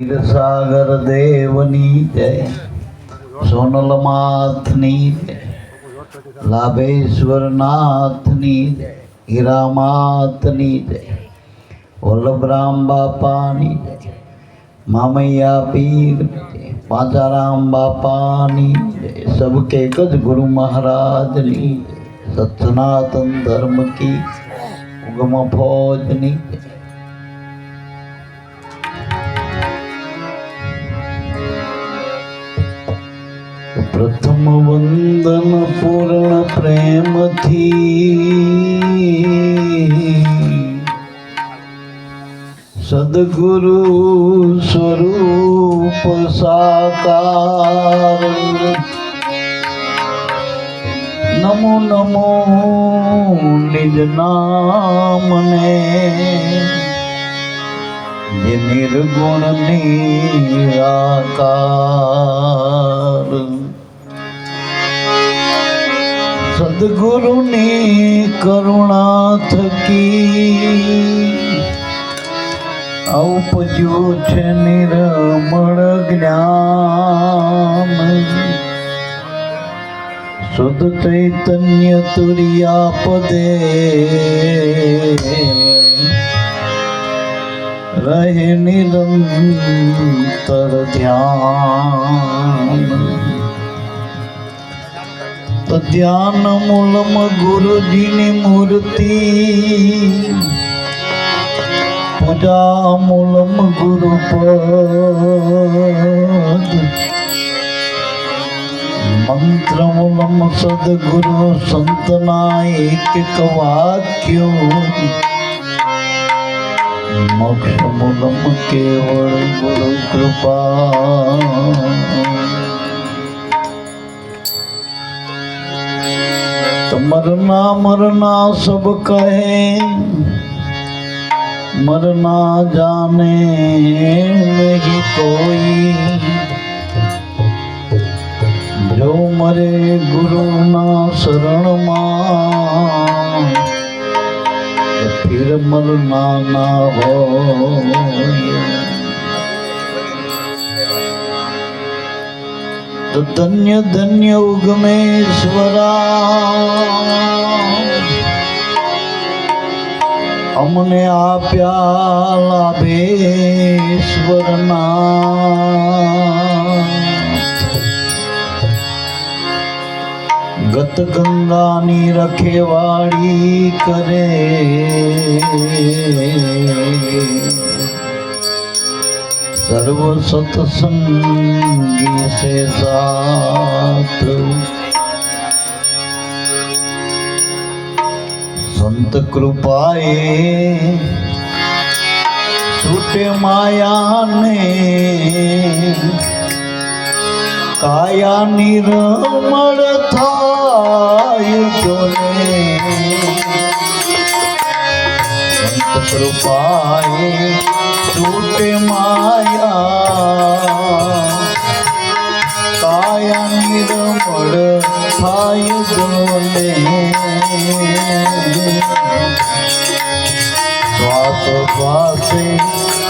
ક્ષીરસાગર દેવની જય, સોનલ માથની જય, લાભેશ્વર નાથની જય, હીરા માતની જય, વલ્લભરામ બાપાની જય, મામૈયા પીર જય, પાંચારામ બાપાની જય, सबके एक ज गुरु महाराजની જય, સનાતન ધર્મ की उगम फौजनी जय। प्रथम वंदन पूर्ण प्रेम थी सदगुरु स्वरूप साकार। नमो नमो निज नाम ने जे निर्गुण निराकार। सदगुरु ने करुणा थकी उपजो छे निर्मल ज्ञान। शुद्ध चैतन्य तुरिया पदे रहे निरंतर ध्यान। तो ध्यान मूलम गुरु जी ने मूर्ति पूजा मूलम गुरु पद। मंत्र मूलम सदगुरु संतना एक वाक्यो। मोक्ष मूलम केवल गुरु कृपा। तो मरना मरना सब कहे मरना जाने नहीं कोई। जो मरे गुरु ना शरण मां फिर मरना ना हो। तो धन्य धन्य उगमेश्वरा हमने आप्या लाभेश्वर नाथ। गत गंगा नी रखेवाड़ी करे सर्व सत्संगी से साथ। संत कृपाए छूटे माया ने काया निर्मल थाय जोने। संत कृपाए छूटे माया काया निर्मल थाय जोने। श्वास श्वासे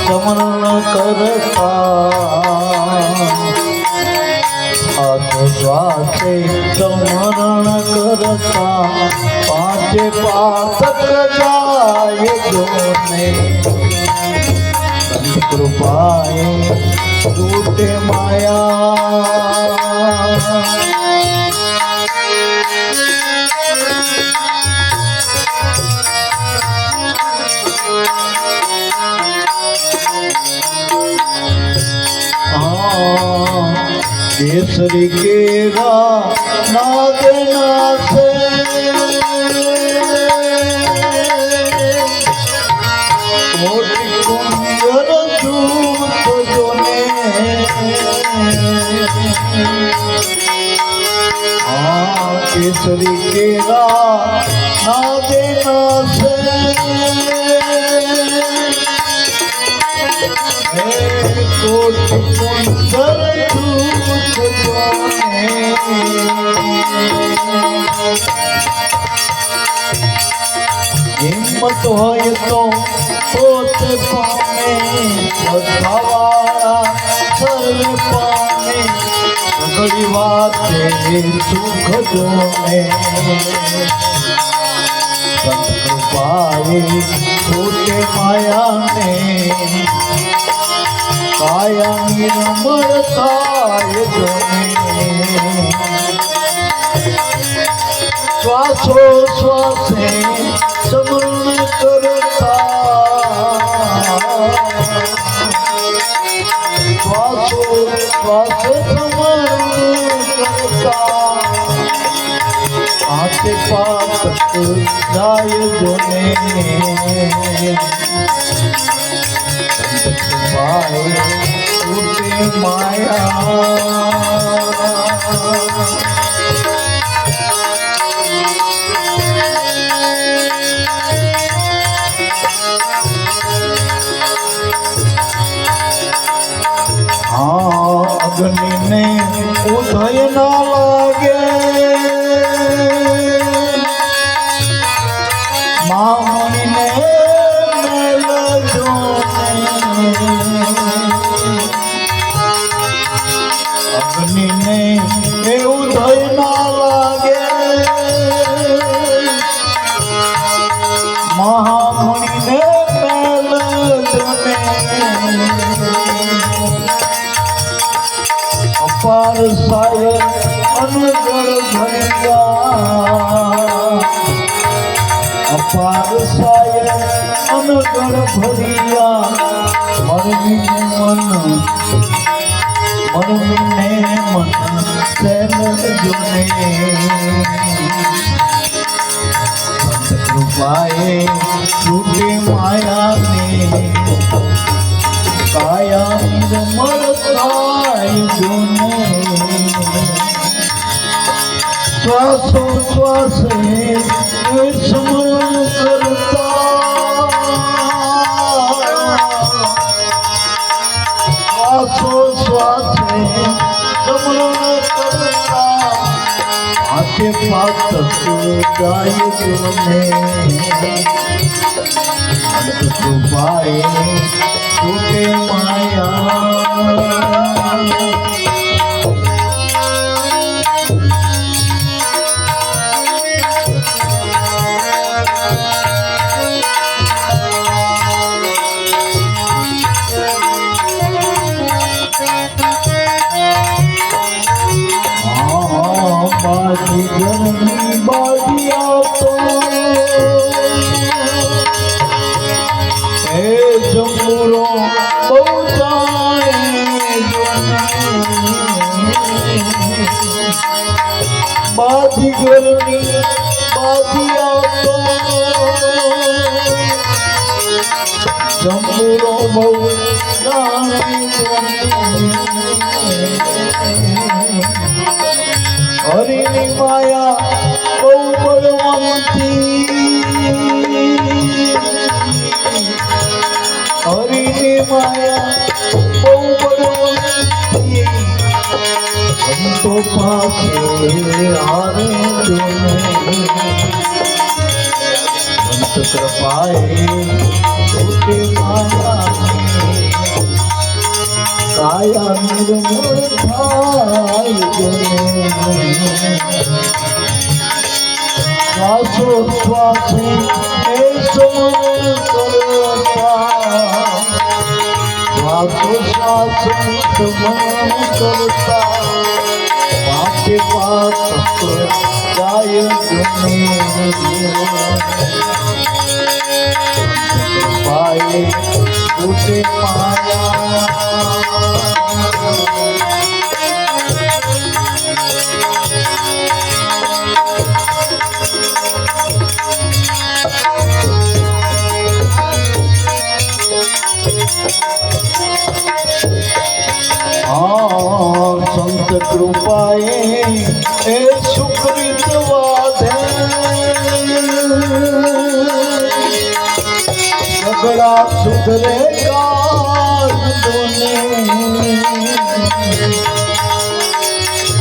स्मरण करता श्वास श्वासे स्मरण करता पांचे पातक जाए जोने। संत कृपाए टूटे माया केसरी केरा नाद नासे कोटि कुंजर दूत जोने। केसरी केरा नाद नासे कोटि कुंजर हिम्मत होय तो પોતે પામે બધાવાળા સર્વે પામે ઘડી વાતે સુખ જોને સંત કૃપાએ છૂટે માયાને કાયા નિર્મળતાય જોને શ્વાસો શ્વાસે સમરણ કરતા શ્વાસો શ્વાસે સમરણ કરતા આતે પાતક જાય જોને ભાઈ છૂટે માયા અગ્નિને ઉદય ના લાગે મામણીને મેલજો અગ્નિને એ ઉદય ના લાગે મહામણીને મેલજો અપાર સાય અનગળ ભરિયા અપાર સાય અનગળ ભરિયા મરમીને મન સેલ જોને સંત કૃપાએ છૂટે માયાને કાયા નિર્મળતાય જોને શ્વાસો શ્વાસે સ્મરણ કરતા શ્વાસો શ્વાસે સ્મરણ કરતા હાથે પાતક જાય જોને સંત કૃપાએ છૂટે માયા બાજી જનની બાજીયા તો એ જમુરો બહુ બાજી ઘરની બાજીયા તો જમુરો બહુ જાણે હરિની માયા બહુ બળવંતી હરિની માયા બહુ બળવંતી સંતો પાસે હારે જોને સંત કૃપાએ છૂટે માયા કાયા નિર્મળ થાય જોને શ્વાસો શ્વાસે એ સમરણ કરતા શ્વાસો શ્વાસે સમરણ કરતા પાછે પાતક જાય જોને કૃપાએ છૂટે માયા સંત કૃપાએ એ સુકૃત વાધે સગડા સુધરે કાજોને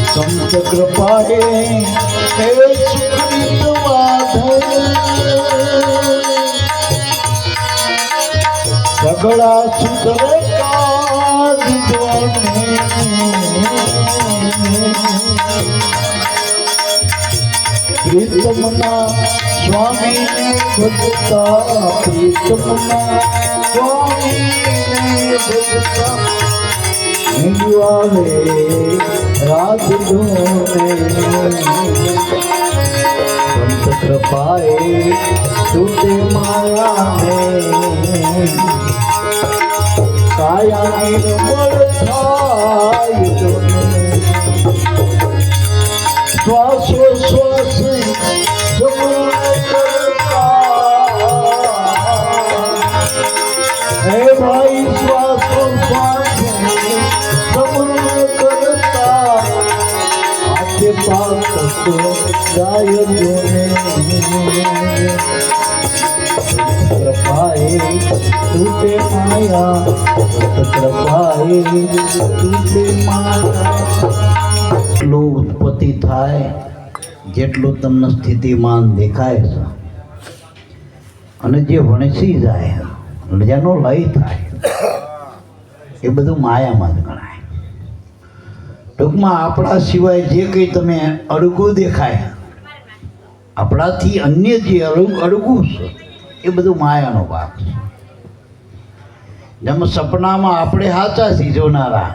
સંત કૃપાએ એ સુકૃત વાધે કળા સુધરે કાજ જોને પ્રીતમના સ્વામીને ભજતા પ્રીતમના સ્વામીને ભજતા આવે રાજ જોને સંત કૃપાએ છૂટે માયાને કાયા નિર્મળ થાય જોને શ્વાસો શ્વાસ સમૂળ કરતા હે ભાઈ શ્વાસો શ્વાસ સમૂળ કરતા આજે પાક ગાય જોને કૃપાએ તૂટે માયા કૃપાએ તૂટે માયા એટલું ઉત્પત્તિ થાય જેટલું તમને સ્થિતિમાન દેખાય છે અને જે વણસી જાય જેનો લય થાય એ બધું માયામાં જ ગણાય. ટૂંકમાં આપણા સિવાય જે કંઈ તમે અડગું દેખાય આપણાથી અન્ય જે અડગું છે એ બધું માયાનો ભાગ છે. જેમ સપનામાં આપણે સાચા છીએ જોનારા,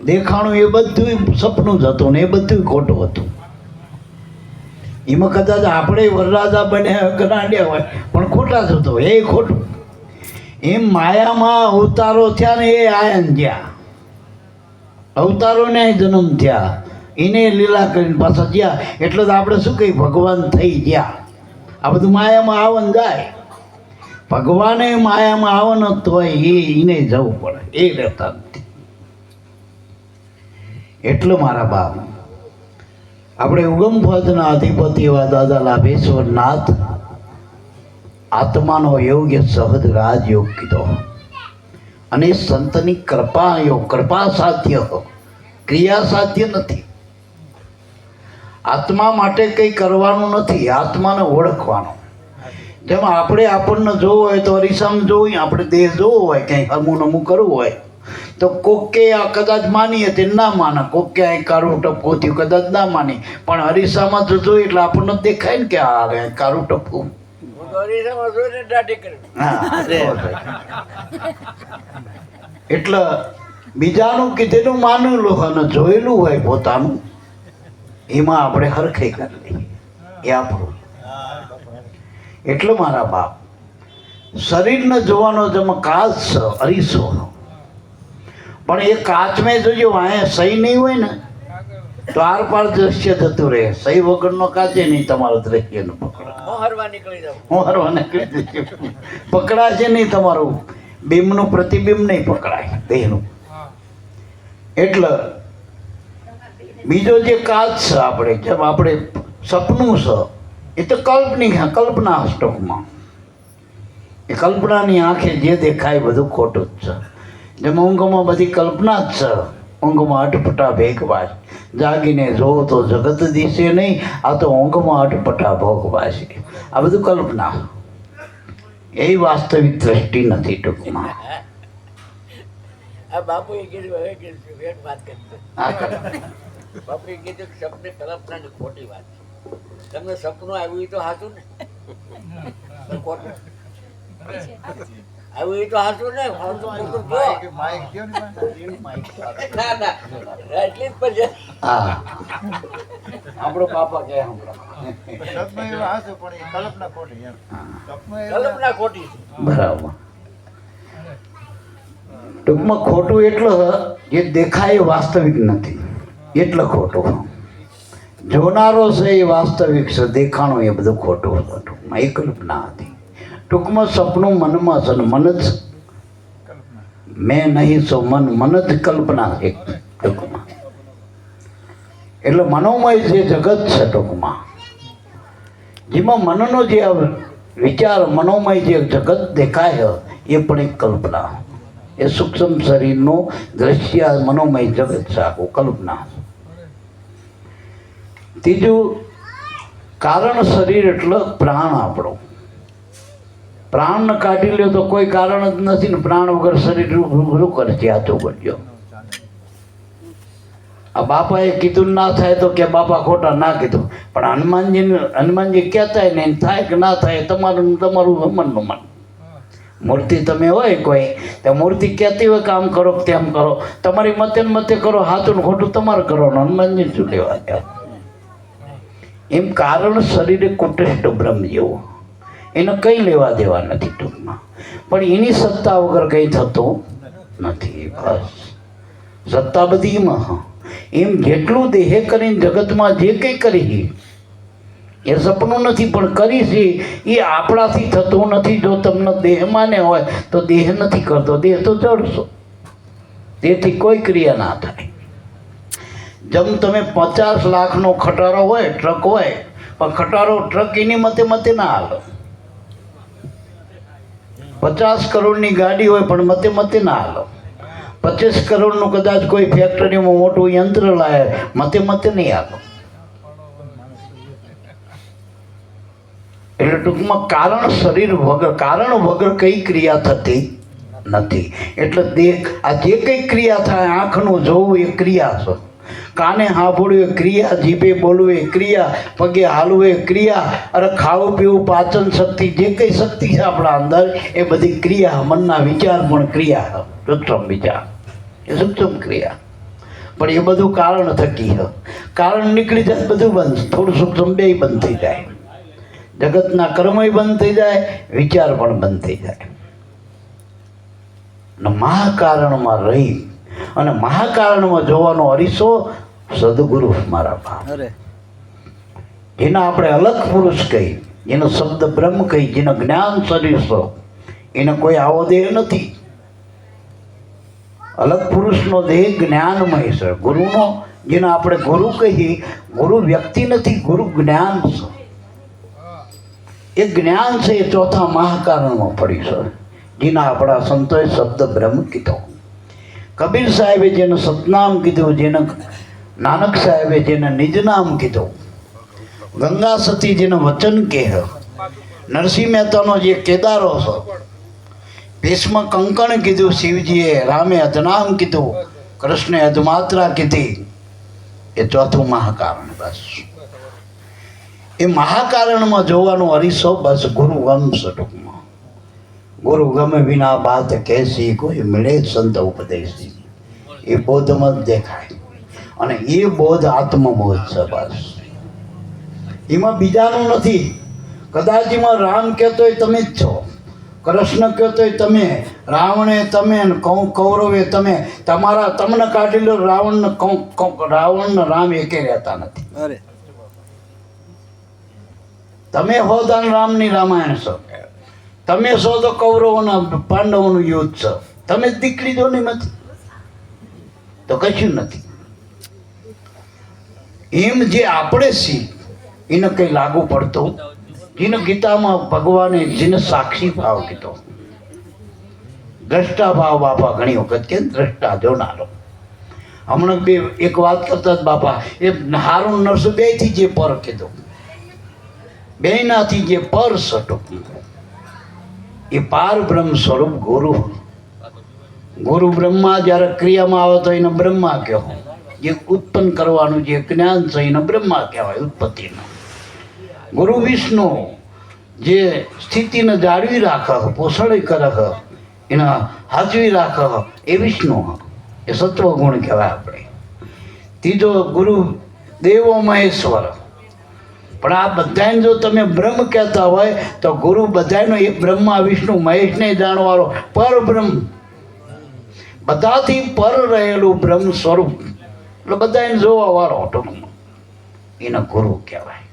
દેખાણું એ બધું સપનું જ હતું ને એ બધું ખોટું હતું. એમાં કદાચ આપણે વરરાજા બન્યા ગણાડ્યા હોય પણ ખોટા જ હતો એ ખોટું. એમ માયામાં અવતારો થયા ને એ આયન ગયા, અવતારોને જન્મ થયા, એને લીલા કરીને પાછા ગયા એટલે તો આપણે શું કહીએ ભગવાન થઈ ગયા. આ બધું માયામાં આવન જાય. ભગવાને માયામાં આવન જ હોય એને જવું પડે, એ રહેતા નથી. એટલે મારા બાપ આપણે ઉગમ પદના અધિપતિ એવા દાદા લાભેશ્વર નાથ આત્માનો યોગ્ય સહજ રાજયોગ કીધો અને સંતની કૃપા યોગ. કૃપા સાધ્ય, ક્રિયા સાધ્ય નથી. આત્મા માટે કંઈ કરવાનું નથી, આત્માને ઓળખવાનો. જેમ આપણે આપણને જોવું હોય તો અરીસામાં જોવું, આપણે દેહ જોવો હોય કંઈક અમુક નમું કરવું હોય તો કોકે આ કદાચ માનીએ તે ના માને, કોકે અહીં કારું ટપકું થયું કદાચ ના માની, પણ અરીસામાં જો જોઈએ એટલે આપણને દેખાય ને કે આ કારું ટપકું. એટલે બીજાનું કીધેલું માનેલું અને જોયેલું હોય પોતાનું એમાં આપણે હરખઈ કરી લઈએ એ આપણું. એટલે મારા બાપ શરીરને જોવાનો જેમાં કાચ છે અરીસો, પણ એ કાચમાં જોજો અહીંયા સહી નહીં હોય ને તો આર પાર દ્રશ્ય થતું રહે. સહી વગરનો કાચે નહીં તમારું દ્રશ્યનું પકડ, હું હરવા નીકળી પકડાશે નહીં, તમારું બિંબનું પ્રતિબિંબ નહીં પકડાય દેહનું. એટલે બીજો જે કાચ છે આપણે જેમ આપણે સપનું છે એ તો કલ્પના સ્ટોકમાં એ કલ્પનાની આંખે જે દેખાય બધું ખોટું જ છે. જેમ ઊંઘમાં બધી કલ્પના જ છે, ઊંઘમાં અટપટા ભેગવાશ, જાગીને જોવો તો જગત દિશે નહીં, આ તો ઊંઘમાં અટપટા ભોગવાશ. આ બધું કલ્પના, એ વાસ્તવિક દ્રષ્ટિ નથી. ટૂંકમાં આ બાપુએ કીધું હવે કીધું વાત કરી બાપુએ કીધું કે સપને કલ્પનાની ખોટી વાત છે. તમને સપનું આવ્યું તો સાચું ને, ખોટું આવ્યું તો સાચું ને, ના ના એટલી જ પછી આપણો બાપા કહે કલ્પના ખોટી. બરાબર. ટૂંકમાં ખોટું એટલે જે દેખાય વાસ્તવિક નથી એટલે ખોટું. જોનારો છે એ વાસ્તવિક છે, દેખાણું એ બધું ખોટું હતું. ટૂંકમાં એ કલ્પના હતી. ટૂંકમાં સપનું મનમાં છે, મન જ મેં નહીં છો, મન જ કલ્પના છે ટૂંકમાં. એટલે મનોમય જે જગત છે ટૂંકમાં, જેમાં મનનો જે વિચાર મનોમય જે જગત દેખાય એ પણ એક કલ્પના. એ સૂક્ષ્મ શરીરનું દ્રશ્ય મનોમય જગત છે આખું કલ્પના. ત્રીજું કારણ શરીર એટલે પ્રાણ આપણો. પ્રાણને કાઢી લ્યો તો કોઈ કારણ જ નથી ને પ્રાણ વગર શરીર રૂ કરે છે. આ તો બોલજો. આ બાપાએ કીધું ના થાય તો કે બાપા ખોટા ના કીધું, પણ હનુમાનજી કહેતા ને થાય કે ના થાય તમારું મનનું મન. મૂર્તિ તમે હોય કોઈ તો મૂર્તિ કહેતી હોય કે આમ કરો તેમ કરો, તમારી મતે ને મતે કરો, સાચું ને ખોટું તમારે કરવાનું. હનુમાનજી શું લેવા? એમ કારણ શરીરે કુટેષ્ટ બ્રહ્મ જેવું, એને કંઈ લેવા દેવા નથી ટૂંકમાં. પણ એની સત્તા વગર કંઈ થતું નથી. બસ સત્તા બધી એમાં. એમ જેટલું દેહ કરીને જગતમાં જે કંઈ કરી એ સપનું નથી, પણ કરી છે એ આપણાથી થતું નથી. જો તમને દેહ માને હોય તો દેહ નથી કરતો, દેહ તો જડશો, તેથી કોઈ ક્રિયા ના થાય. જેમ તમે 50 લાખનો ખટારો હોય, ટ્રક હોય, પણ ખટારો ટ્રક એની મતે મતે ના હાલે. 50 કરોડની ગાડી હોય પણ મતે મતે ના હાલે. 25 કરોડનું કદાચ કોઈ ફેક્ટરીમાં મોટું યંત્ર લાવે, મતે મતે નહીં હાલે. એટલે ટૂંકમાં કારણ શરીર વગર, કારણ વગર કઈ ક્રિયા થતી નથી. એટલે આ જે કઈ ક્રિયા થાય, આંખનું જોવું એ ક્રિયા છે, કાને સાંભળવું એ ક્રિયા, જીભે બોલવું એ ક્રિયા, પગે હાલવું એ ક્રિયા, અરે ખાવું પીવું, પાચન શક્તિ, જે કઈ શક્તિ છે આપણા અંદર એ બધી ક્રિયા. મનના વિચાર પણ ક્રિયા, સૂક્ષ્મ વિચાર એ સૂક્ષ્મ ક્રિયા. પણ એ બધું કારણ થકી છે. કારણ નીકળી જાય બધું બંધ, થોડું સૂક્ષ્મ બે બંધ થઈ જાય. જગતના કર્મય બંધ થઈ જાય, વિચાર પણ બંધ થઈ જાય. અને મહાકારણમાં રહી અને મહાકારણમાં જોવાનો અરીસો સદગુરુ મારા બાપ, જેના આપણે અલગ પુરુષ કહી, જેનો શબ્દ બ્રહ્મ કહી, જેનો જ્ઞાન સરીસો, એને કોઈ આવો દેહ નથી. અલગ પુરુષનો દેહ જ્ઞાનમય છે. ગુરુનો, જેને આપણે ગુરુ કહીએ, ગુરુ વ્યક્તિ નથી, ગુરુ જ્ઞાન છે. એ જ્ઞાન છે એ ચોથા મહાકારણમાં પડી છે, જેના આપણા સંતોએ શબ્દ બ્રહ્મ કીધો. કબીર સાહેબે જેને સતનામ કીધું, જેને નાનક સાહેબે જેને નિજ નામ કીધું, ગંગા સતી જેને વચન કહે, નરસિંહ મહેતાનો જે કેદારો છે, ભીષ્મ કંકણ કીધું શિવજીએ, રામે અધનામ કીધું, કૃષ્ણે અધમાત્રા કીધી, એ ચોથું મહાકારણ. બસ એ મહાકારણમાં જોવાનો અરીસો બસ ગુરુ વંશ. ટૂંકમાં ગુરુ ગમે વિના બાત કહેસી, કોઈ મળે સંત ઉપદેશી. એ બોધમાં જ દેખાય, અને એ બોધ આત્મબોધ છે. બસ એમાં બીજાનું નથી. કદાચ એમાં રામ કહેતો હોય તમે જ છો, કૃષ્ણ કહેતો હોય તમે, રાવણે તમે, કૌરવે તમે. તમને કાઢી લો, રાવણ રામ એકે રહેતા નથી. તમે હો તો રામની રામાયણ છો, તમે છો તો કૌરવોના પાંડવોનું યુદ્ધ છે. તમે જ દીકરી દો ને મત તો કશું નથી. એમ જે આપણે છીએ એને કંઈ લાગુ પડતું. જેને ગીતામાં ભગવાને જેને સાક્ષી ભાવ કીધો, દ્રષ્ટા ભાવ બાપા ઘણી વખત કે દ્રષ્ટા જોનારો. હમણાં એક વાત કરતા જ બાપા, એ હારું નરસું બેથી જે પર કીધું, બેનાથી જે પર સટો, એ પાર બ્રહ્મ સ્વરૂપ ગુરુ. ગુરુ બ્રહ્મા જ્યારે ક્રિયામાં આવે તો એને બ્રહ્મા કહેવાય. જે ઉત્પન્ન કરવાનું જે જ્ઞાન છે એને બ્રહ્મા કહેવાય, ઉત્પત્તિનું. ગુરુ વિષ્ણુ જે સ્થિતિને જાળવી રાખે, પોષણ કરે, એને હાજવી રાખે, એ વિષ્ણુ, એ સત્વગુણ કહેવાય આપણે. ત્રીજો ગુરુ દેવો મહેશ્વર. પણ આ બધાને જો તમે બ્રહ્મ કહેતા હોય તો ગુરુ બધાનો એ બ્રહ્મા વિષ્ણુ મહેશને જાણવાળો પર બ્રહ્મ, બધાથી પર રહેલું બ્રહ્મ સ્વરૂપ, એટલે બધાને જોવા વાળો ટૂંકમાં એને ગુરુ કહેવાય.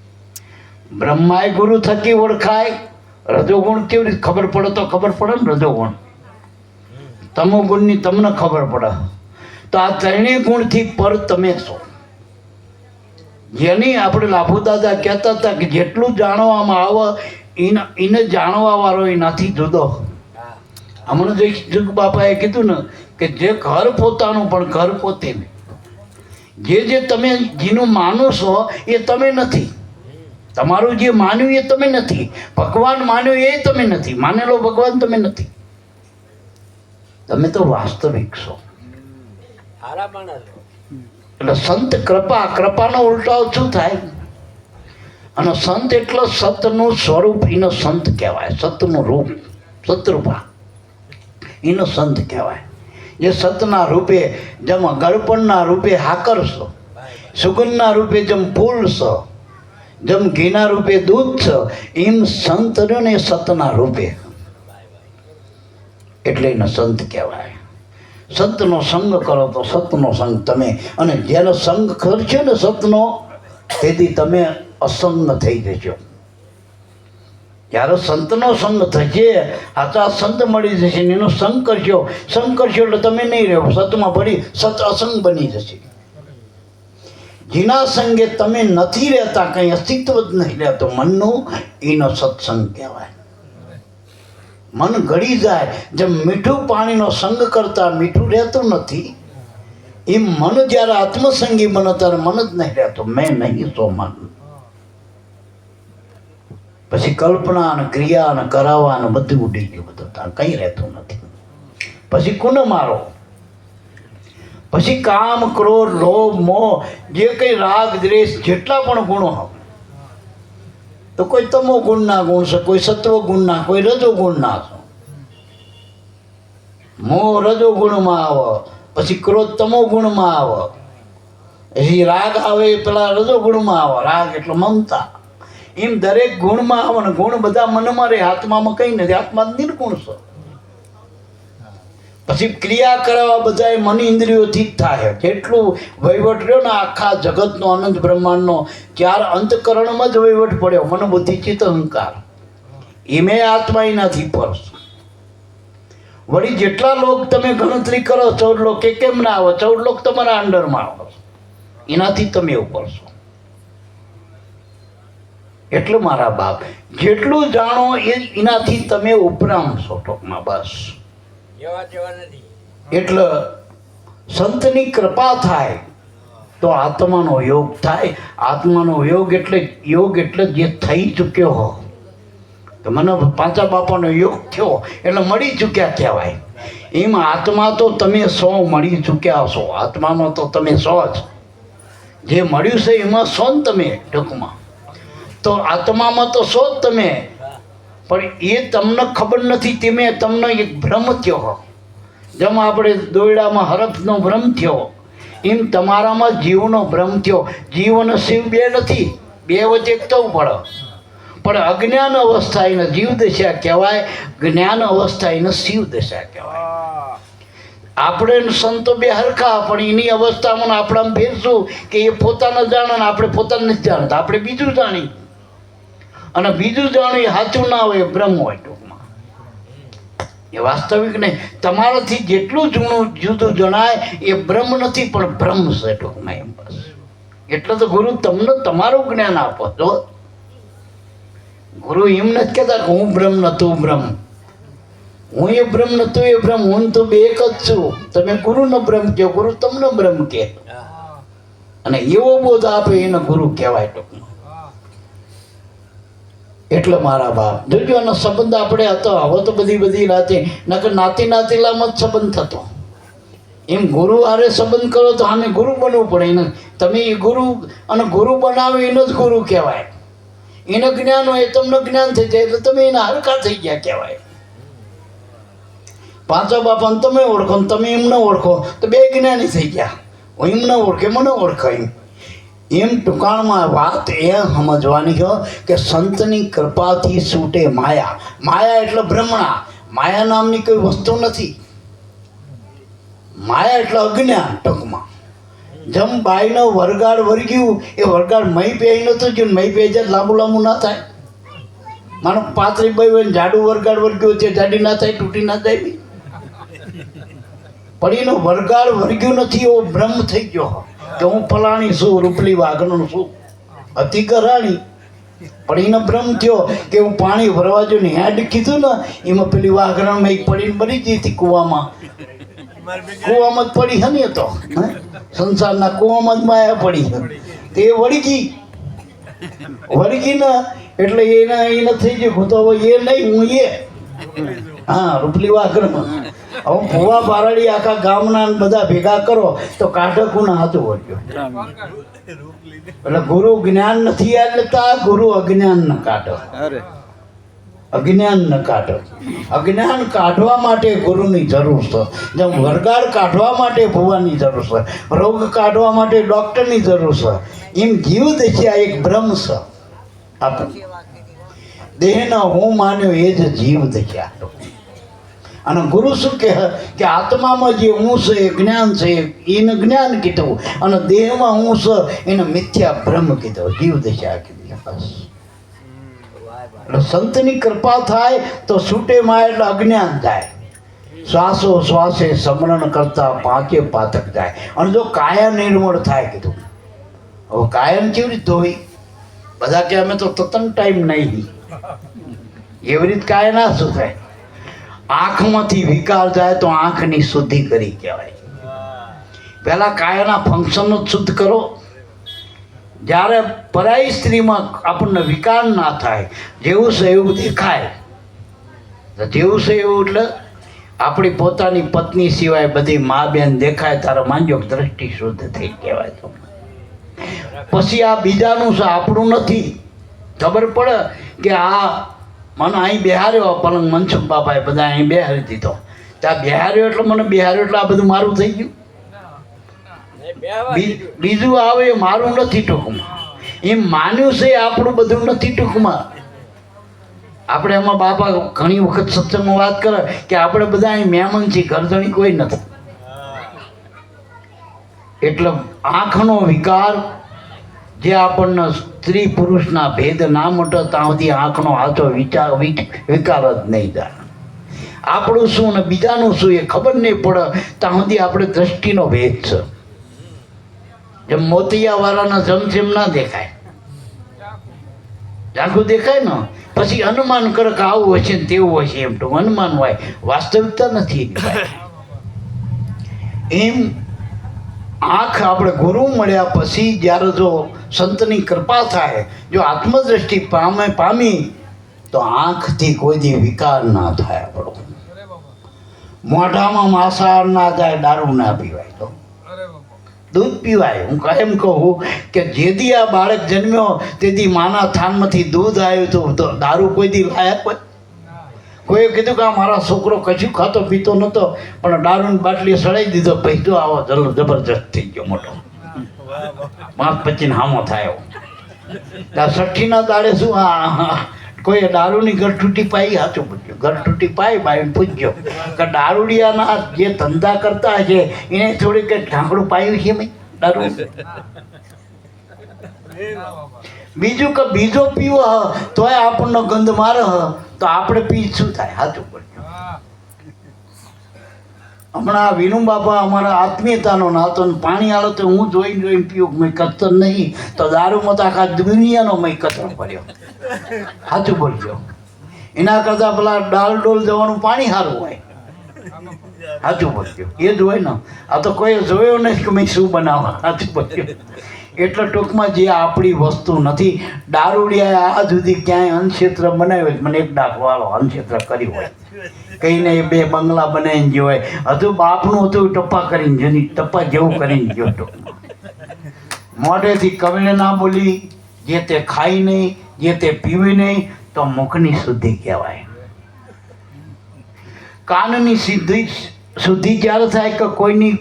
બ્રહ્માય ગુરુ થકી ઓળખાય. રજોગુણ કેવી રીતે ખબર પડે? તો ખબર પડે ને રજોગુણ, તમો ગુણની તમને ખબર પડે. તો આ ત્રણેય ગુણથી પર તમે છો. જેની આપણે લાભુ દાદા કહેતા હતા કે જેટલું જાણવામાં આવે એને જાણવા વાળો એનાથી જુદો. હમણાં જગ બાપાએ કીધું ને કે જે ઘર પોતાનું પણ ઘર પોતે નહીં. જે તમે જેનું માનો છો એ તમે નથી. તમારું જે માન્યું એ તમે નથી, ભગવાન માન્યું એ તમે નથી, માનેલો ભગવાન તમે નથી. તમે તો વાસ્તવિક છો. હારા માણસ છો. એટલે સંત કૃપા, કૃપાનો ઉલટાવ શું થાય? અને સંત એટલે સતનું સ્વરૂપ, એનો સંત કહેવાય. સતનું રૂપ, સતરૂપા, એનો સંત કહેવાય. જે સતના રૂપે, જેમ ગળપણના રૂપે હાકર છો, સુગંધના રૂપે જેમ ફૂલ છો, જેમ ઘીના રૂપે દૂધ છો, એમ સંત રહ્યો ને સતના રૂપે, એટલે એને સંત કહેવાય. સંતનો સંગ કરો તો સતનો સંગ તમે, અને જેનો સંગ કરશો ને સતનો, તેથી તમે અસંગ થઈ જશો. જ્યારે સંતનો સંગ થશે, આચા સંત મળી જશે, એનો સંગ કરશો, સંગ કરશો એટલે તમે નહીં રહો સતમાં પડી, સત અસંગ બની જશે. જેના સંગે તમે નથી રહેતા, કંઈ અસ્તિત્વ જ નહીં રહેતો મનનું, એનો સત્સંગ કહેવાય. મન ગળી જાય, જેમ મીઠું પાણીનો સંગ કરતા મીઠું રહેતું નથી, એમ મન જ્યારે આત્મસંગી બને ત્યારે મન જ નહીં રહેતો. મેં નહીં તો મન. પછી કલ્પના અને ક્રિયા અને કરાવવા અને બધું ઉડી ગયું. બધું ત્યાં કંઈ રહેતું નથી. પછી કોને મારો? પછી કામ, ક્રોધ, લોભ, મોહ, જે કંઈ રાગ, દ્વેષ, જેટલા પણ ગુણો હોય, તો કોઈ તમો ગુણના ગુણ છે, કોઈ સત્વ ગુણના, કોઈ રજો ગુણના છે. મોહ રજો ગુણમાં આવે, પછી ક્રોધ તમો ગુણમાં આવે, પછી રાગ આવે પેલા રજો ગુણમાં આવે. રાગ એટલે મમતા. એમ દરેક ગુણમાં આવે ને ગુણ બધા મનમાં રહે, આત્મામાં કંઈ નથી. આત્મા નિર્ગુણ છે. પછી ક્રિયા કરાવવા બધા મન ઇન્દ્રિયોથી જ થાય. જેટલું વહીવટ રહ્યો ને આખા જગતનો, અનંત બ્રહ્માંડનો, 4 અંતકરણમાં જ વહીવટ પડ્યો. મન, બુદ્ધિ, ચિત્ત, અહંકાર. એમે આત્મા એનાથી પર. વળી જેટલા લોક તમે ગણતરી કરો, 14 લોક એ કેમ ના આવે? 14 લોક તમારા અંડરમાં આવે, એનાથી તમે ઉપર છો. એટલે મારા બાપ, જેટલું જાણો એનાથી તમે ઉપરામ છો ટોકમાં. બસ જેવા તેવા નથી. એટલે સંતની કૃપા થાય તો આત્માનો યોગ થાય. આત્માનો યોગ એટલે જે થઈ ચૂક્યો હો. તો મને પાંચા બાપાનો યોગ થયો એટલે મળી ચૂક્યા કહેવાય. એમ આત્મા તો તમે 100 મળી ચૂક્યા છો. આત્મામાં તો તમે 100 જ. જે મળ્યું છે એમાં 100 જ તમે ટૂંકમાં. તો આત્મામાં તો 100 જ તમે, પણ એ તમને ખબર નથી. તમે તમને એક ભ્રમ થયો હો. જેમ આપણે દોયડામાં હરફનો ભ્રમ થયો, એમ તમારામાં જીવનો ભ્રમ થયો. જીવ અને શિવ બે નથી, બે વચ્ચે એક થવું પડે. પણ અજ્ઞાન અવસ્થા એને જીવ દશા કહેવાય, જ્ઞાન અવસ્થા એને શિવ દશા કહેવાય. આપણે સંતો બે હરખા, પણ એની અવસ્થામાં આપણા ભેરશું કે એ પોતાને જાણે ને આપણે પોતાને નથી જાણતા. આપણે બીજું જાણી, અને બીજું જાણ્યું એ સાચું ના હોય, એ બ્રહ્મ હોય ટૂંકમાં. એ વાસ્તવિક નહીં. તમારાથી જેટલું જુદું જણાય એ બ્રહ્મ નથી, પણ બ્રહ્મ છે ટૂંકમાં. એમ બસ. એટલે તો ગુરુ તમને તમારું જ્ઞાન આપો છો. ગુરુ એમ નથી કહેતા કે હું બ્રહ્મ નતું બ્રહ્મ, હું એ બ્રહ્મ નતું એ બ્રહ્મ, હું તો બે એક જ છું. તમે ગુરુનો બ્રહ્મ કહો, ગુરુ તમને બ્રહ્મ કહે. અને એવો બોધ આપે એને ગુરુ કહેવાય ટૂંકમાં. એટલે મારા બાપ જોજો, એનો સંબંધ આપણે હતો. હવે તો બધી રાતે નકર નાતીલામાં જ સંબંધ થતો. એમ ગુરુ હારે સંબંધ કરો તો આને ગુરુ બનવું પડે. એને તમે એ ગુરુ, અને ગુરુ બનાવે એનો જ ગુરુ કહેવાય. એને જ્ઞાન હોય, તમને જ્ઞાન થઈ જાય એટલે તમે એના હરખા થઈ ગયા કહેવાય. પાંચા બાપાને તમે ઓળખો ને તમે એમને ઓળખો તો બે જ્ઞાની થઈ ગયા. એમને ઓળખે, મને ઓળખાય. એમ ટૂંકાણમાં વાત એ સમજવાની છે કે સંતની કૃપાથી છૂટે માયા. માયા એટલે ભ્રમણા. માયા નામની કોઈ વસ્તુ નથી. માયા એટલે અજ્ઞાન ટૂંકમાં. જેમ બાઈનો વરગાડ વર્ગ્યું, એ વરગાડ મહી પહેરી નતું જો, મહી પહેરી જાય લાંબુ ના થાય. માનો 35 બાઈ હોય ને જાડું વરગાડ વર્ગ્યું છે, જાડી ના થાય, તૂટી ના જાય. પણ એનો વરગાડ વર્ગ્યું નથી, એવો ભ્રમ થઈ ગયો કે હું ફલાણી છું, રૂપલી વાઘનો છું, અતિ કરાણી. પણ એનો ભ્રમ થયો કે હું પાણી ભરવા જો ને હેડ કીધું ને, એમાં પેલી વાઘરણમાં એક પડીને મરી ગઈ હતી કૂવામાં. કૂવામાં જ પડી હે ને, તો સંસારના કૂવામાં જ માયા પડી તે વળી ગઈ. વળગી ના એટલે એના એને થઈ ગયું હું તો હવે એ નહીં હું એ હા રૂપલી વાઘરમાં હવે ભુવા બારાડી આખા ગામના બધા ભેગા કરો તો કાઢકું હાથું વળ્યો એટલે ગુરુ જ્ઞાન નથી યાદ લેતા ગુરુ અજ્ઞાન ન કાઢો અજ્ઞાન ન કાઢો અજ્ઞાન કાઢવા માટે ગુરુની જરૂર છે જેમ વરગાડ કાઢવા માટે ભુવાની જરૂર છે રોગ કાઢવા માટે ડૉક્ટરની જરૂર છે એમ જીવ દશા એક ભ્રમ છે આપણે દેહના હું માન્યો એ જ જીવ દશા અને ગુરુ શું કહે કે આત્મામાં જે હું છે એ જ્ઞાન છે એને જ્ઞાન કીધું અને દેહમાં હું છે એને મિથ્યા ભ્રમ કીધો જીવ દશા કીધી બસ એટલે સંતની કૃપા થાય તો છૂટે માં એટલે અજ્ઞાન થાય શ્વાસો શ્વાસે સ્મરણ કરતા પાંચે પાતક જાય અને જો કાયા નિર્મળ થાય કીધું હવે કાયમ કેવી રીતે ધોઈ બધા કે અમે તો તતન ટાઈમ નહીં એવી રીતે કાયા ના શું થાય આંખમાંથી વિકાર જાય તો આંખની શુદ્ધિ કરી કહેવાય પહેલા કાયાના ફંક્શન જ શુદ્ધ કરો જ્યારે પરાઈ સ્ત્રીમાં આપણને વિકાર ના થાય જેવું છે એવું દેખાય જેવું છે એવું એટલે આપણી પોતાની પત્ની સિવાય બધી મા બેન દેખાય તારે માનજો દ્રષ્ટિ શુદ્ધ થઈ કહેવાય તો પછી આ બીજાનું છે આપણું નથી ખબર પડે કે આ મને અહીં બેહાર્યો પલંગ મનસુખ બાપાએ બધા અહીં બેહારી દીધો ત્યાં બેહાર્યો એટલે મને બેહાર્યો એટલે આ બધું મારું થઈ ગયું બીજું આવે એ મારું નથી ટૂંકમાં એમ માન્યું છે આપણું બધું નથી ટૂંકમાં આપણે એમાં બાપા ઘણી વખત સત્સંગમાં વાત કરે કે આપણે બધા અહીં મહેમાન છીએ ઘરધણી કોઈ નથી એટલે આંખનો વિકાર જે આપણને સ્ત્રી પુરુષના ભેદ ના મટે ત્યાં સુધી આંખનો હાથો વિકાર જ નહીં જાય આપણું શું ને બીજાનું શું એ ખબર નહીં પડે ત્યાં સુધી આપણે દ્રષ્ટિનો ભેદ છે જેમ મોતિયાવાળાના જમજેમ ના દેખાય ઝાંખું દેખાય ને પછી અનુમાન કરે કે આવું હશે ને તેવું હશે એમ તો અનુમાન હોય વાસ્તવિકતા નથી એમ આંખ આપણે ગુરુ મળ્યા પછી જ્યારે જો સંતની કૃપા થાય જો આત્મદ્રષ્ટિ પામી તો આંખથી કોઈ દી વિકાર ના થાય આપણો મોઢામાં માંસાહાર ના જાય દારૂ ના પીવાય તો દૂધ પીવાય હું એમ કહું કે જેથી આ બાળક જન્મ્યો તેથી માના થાનમાંથી દૂધ આવ્યું તો દારૂ કોઈ દી લાયક હોય કોઈએ કીધું કે આ મારા છોકરો કશું ખાતો પીતો નહોતો પણ દારૂની બાટલી સડાઈ દીધો પૈસો આવો જબરજસ્ત થઈ ગયો મોટો પાંચ પચીને હામો થાય ત્યાં છઠ્ઠીના દાડે શું કોઈએ દારૂની ગરઠૂટી પાઈ સાચું પૂછ્યું ગરઠૂટી પાઈ બાઈને પૂછ્યો કે દારૂડિયાના જે ધંધા કરતા છે એને થોડી કંઈક ઢાંકડું પાયું છે મેં દારૂ બીજું કે બીજો પીવો તોય આપણનો ગંધ મારે તો આપણે પી શું થાય સાચું પડ્યું હમણાં વિનુ બાપા અમારા આત્મીયતાનો નાતો પાણી આલો તો હું જોઈને પીવું મેં કતર નહીં તો દારૂમાં તો આખા દુનિયાનો મેં કચરો પડ્યો સાચું બોલજો એના કરતાં પેલા ડાલ ડોલ જવાનું પાણી સારું હોય સાચું બોલજો એ જ હોય ને આ તો કોઈ જોયો નહીં કે મેં શું બનાવવા સાચું બોલજો એટલે ટૂંકમાં જે આપણી વસ્તુ નથી દારૂડિયાએ આ સુધી ક્યાંય અન્નક્ષેત્ર બનાવ્યું હોય મને એક દાખવાળો અન્નક્ષેત્ર કર્યું હોય કહીને એ બે બંગલા બનાવીને ગયો હોય હજુ બાપનું હતું ટપ્પા કરીને જેની ટપ્પા જેવું કરીને ગયો ટૂંકમાં મોઢેથી કવિને ના બોલી જે તે ખાઈ નહીં જે તે પીવી નહીં તો મુખની શુદ્ધિ કહેવાય કાનની શુદ્ધિ જ્યારે થાય કે કોઈની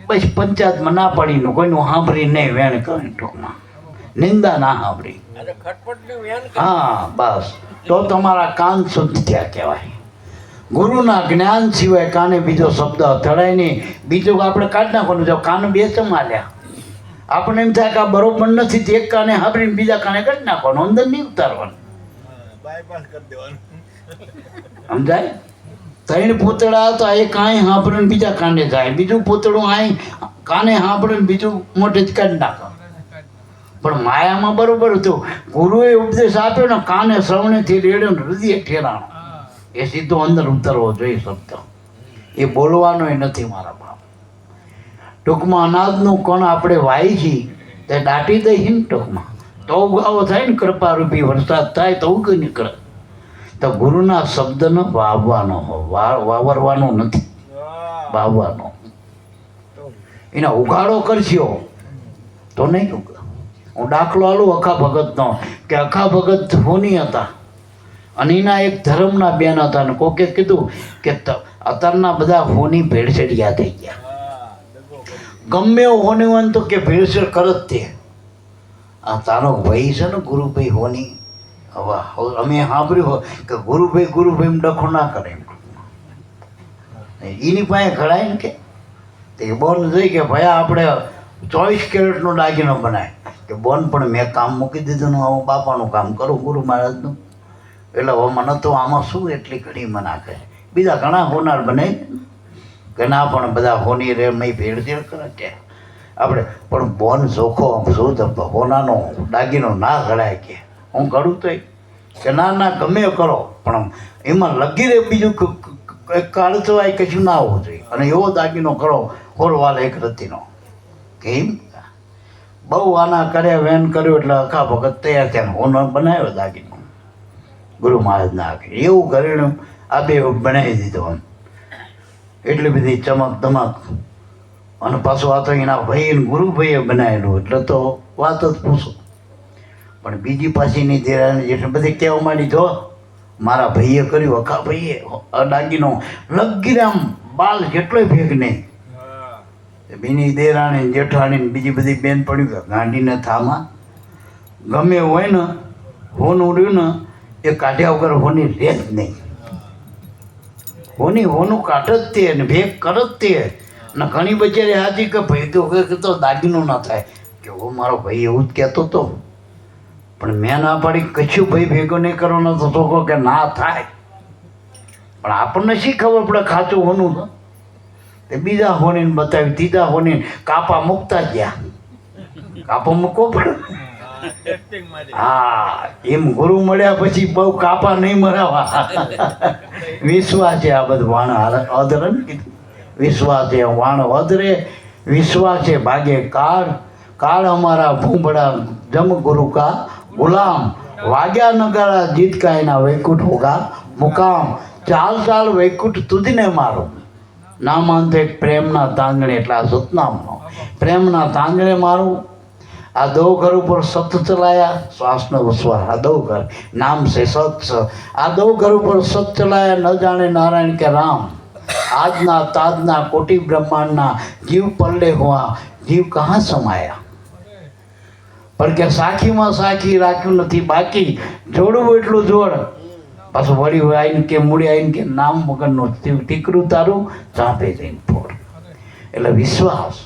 પછી પંચાયતમાં ના પડીનું કોઈનું સાંભળી નહીં વેણ કરી ટૂંકમાં નિંદા ના સાંભળી હા બસ તો તમારા કાન શુદ્ધ થયા કહેવાય ગુરુના જ્ઞાન સિવાય કાને બીજો શબ્દ અથડાય નહીં બીજું આપણે કાઢી નાખવાનું જો કાન બે ચમાલ્યા આપણે એમ થાય કે આ બરોબર નથી તે એક કાને સાંભળીને બીજા કાને કાઢી નાખવાનું અંદર નહીં ઉતારવાનું સમજાય ત્રણ પૂતળા હતા એ કાંઈ સાંભળીને બીજા કાને જાય બીજું પૂતળું અહીં કાને સાંભળીને બીજું મોઢે જ કાઢી નાખો પણ માયામાં બરોબર હતું ગુરુએ ઉપદેશ આપ્યો ને કાને શ્રવણેથી રેડ્યો ને હૃદય ઠેરાણો એ સીધો અંદર ઉતરવો જોઈએ શબ્દ એ બોલવાનો નથી મારા બાપ ટૂંકમાં અનાજનું કણ આપણે વાઈ છીએ તે દાટી દઈએ ને ટૂંકમાં તો ઉગાવો થાય ને, કૃપારૂપી વરસાદ થાય તો ઉગી નીકળે. તો ગુરુના શબ્દનો વાવવાનો, વાવરવાનો નથી, વાવવાનો. એના ઉગાડો કરશો તો નહીં ઉગે. હું દાખલો આલું અખા ભગતનો, કે અખા ભગત હોની હતા અને એના એક ધર્મના બેન હતા, ને કોકે કીધું કે અત્યારના બધા હોની ભેળસેડિયા થઈ ગયા. ગમે એવું હોની હોય તો કે ભેળસેળ કરત તે. આ તારો ભાઈ છે ને ગુરુભાઈ હોની, હવે અમે સાંભળ્યું કે ગુરુભાઈ ડખો ના કરે એમ. એની પાસે ઘડાય ને કે તે બોન જોઈ કે ભાઈ આપણે 24 કેરેટનો દાગીનો બનાય, કે બોન પણ મેં કામ મૂકી દીધું ને હું બાપાનું કામ કરું ગુરુ મહારાજનું. એટલે હવે મને તો આમાં શું એટલી ઘણી મના કરે. બીજા ઘણા હોનાર બનાવી કે ના, પણ બધા હોની રે મેં ભેળસેળ કરે છે આપણે. પણ બોન ચોખ્ખો શુદ્ધ હોનાનો દાગીનો ના ઘડાય કે હું કરું તો કે ના ગમે કરો, પણ એમાં લગી રહે બીજું કાળચવાય કશું ના હોવું જોઈએ. અને એવો દાગીનો કરો હોરવાલ એક રતીનો. કેમ બહુ આના કર્યા વેન કર્યું એટલે અખા ભગત તૈયાર થયા, હોનો બનાવ્યો દાગીનો ગુરુ મહારાજના આખે. એવું કરીને આ બે બનાવી દીધો આમ, એટલી બધી ચમક ધમક. અને પાછું આ તો એના ભાઈ ગુરુભાઈએ બનાવેલું, એટલે તો વાત જ પૂછો. પણ બીજી પાછીની ધીરાની જેઠ બધી કહેવા માંડી, જો મારા ભાઈએ કર્યું, અખા ભાઈએ દાગીનો લગી આમ બાલ જેટલોય ભેગ નહીં. બીની દેરાણી જેઠાણી બીજી બધી બેન પડ્યું કે ગાંડીને થામાં ગમે હોય ને હોનું રહ્યું ને એ કાઢ્યા વગર હોની રહે જ નહીં. હોનું કાઢ જ તે ને ભેગ કર જ તે. ને ઘણી બચારી હાથી કે ભાઈ તો દાગીનો ના થાય, કે હું મારો ભાઈ એવું જ કહેતો હતો, પણ મેં ના પાડી કશું ભાઈ ભેગો નહીં કરવાનો તો કહો કે ના થાય. પણ આપણને શી ખબર પડે ખાચું હોનું તો તે બીજા હોનીને બતાવી, ત્રીજા હોની કાપા મૂકતા ગયા. કાપા મૂકવો પડે. હા, એમ ગુરુ મળ્યા પછી બહુ કાપા નહીં મરાવા. વિશ્વાસ છે આ બધું વાણ અધરે ને કીધું. વિશ્વાસ છે વાણ અધરે, વિશ્વાસ છે ભાગે કાળ. કાળ અમારા ભૂંભડા જમ ગુરુ કા ગુલામ. વાગ્યા નગારા જીત કા એના વૈકુંઠ હોગા મુકામ. ચાલ ચાલ વૈકુંઠ તુજને મારો. ના માનતો એક પ્રેમના તાંગણે, એટલે આ સતનામનો પ્રેમના તાંગણે મારું. આ દો ઘર ઉપર સત ચલાયા, શ્વાસનો વિશ્વાસ. આ દો ઘર નામ છે સત. આ દો ઘર ઉપર સત ચલાયા, ન જાણે નારાયણ કે રામ. આજના તાજના કોટી બ્રહ્માંડના જીવ પલ્લે હુઆ, જીવ કહાં સમાયા. પણ કે સાખીમાં સાખી રાખ્યું નથી બાકી, જોડવું એટલું જોડ. પાછું વળી આવીને કે મૂડી આવીને કે નામ વગરનું ટીકરું તારું ચાંપે જઈને ફોડ. એટલે વિશ્વાસ.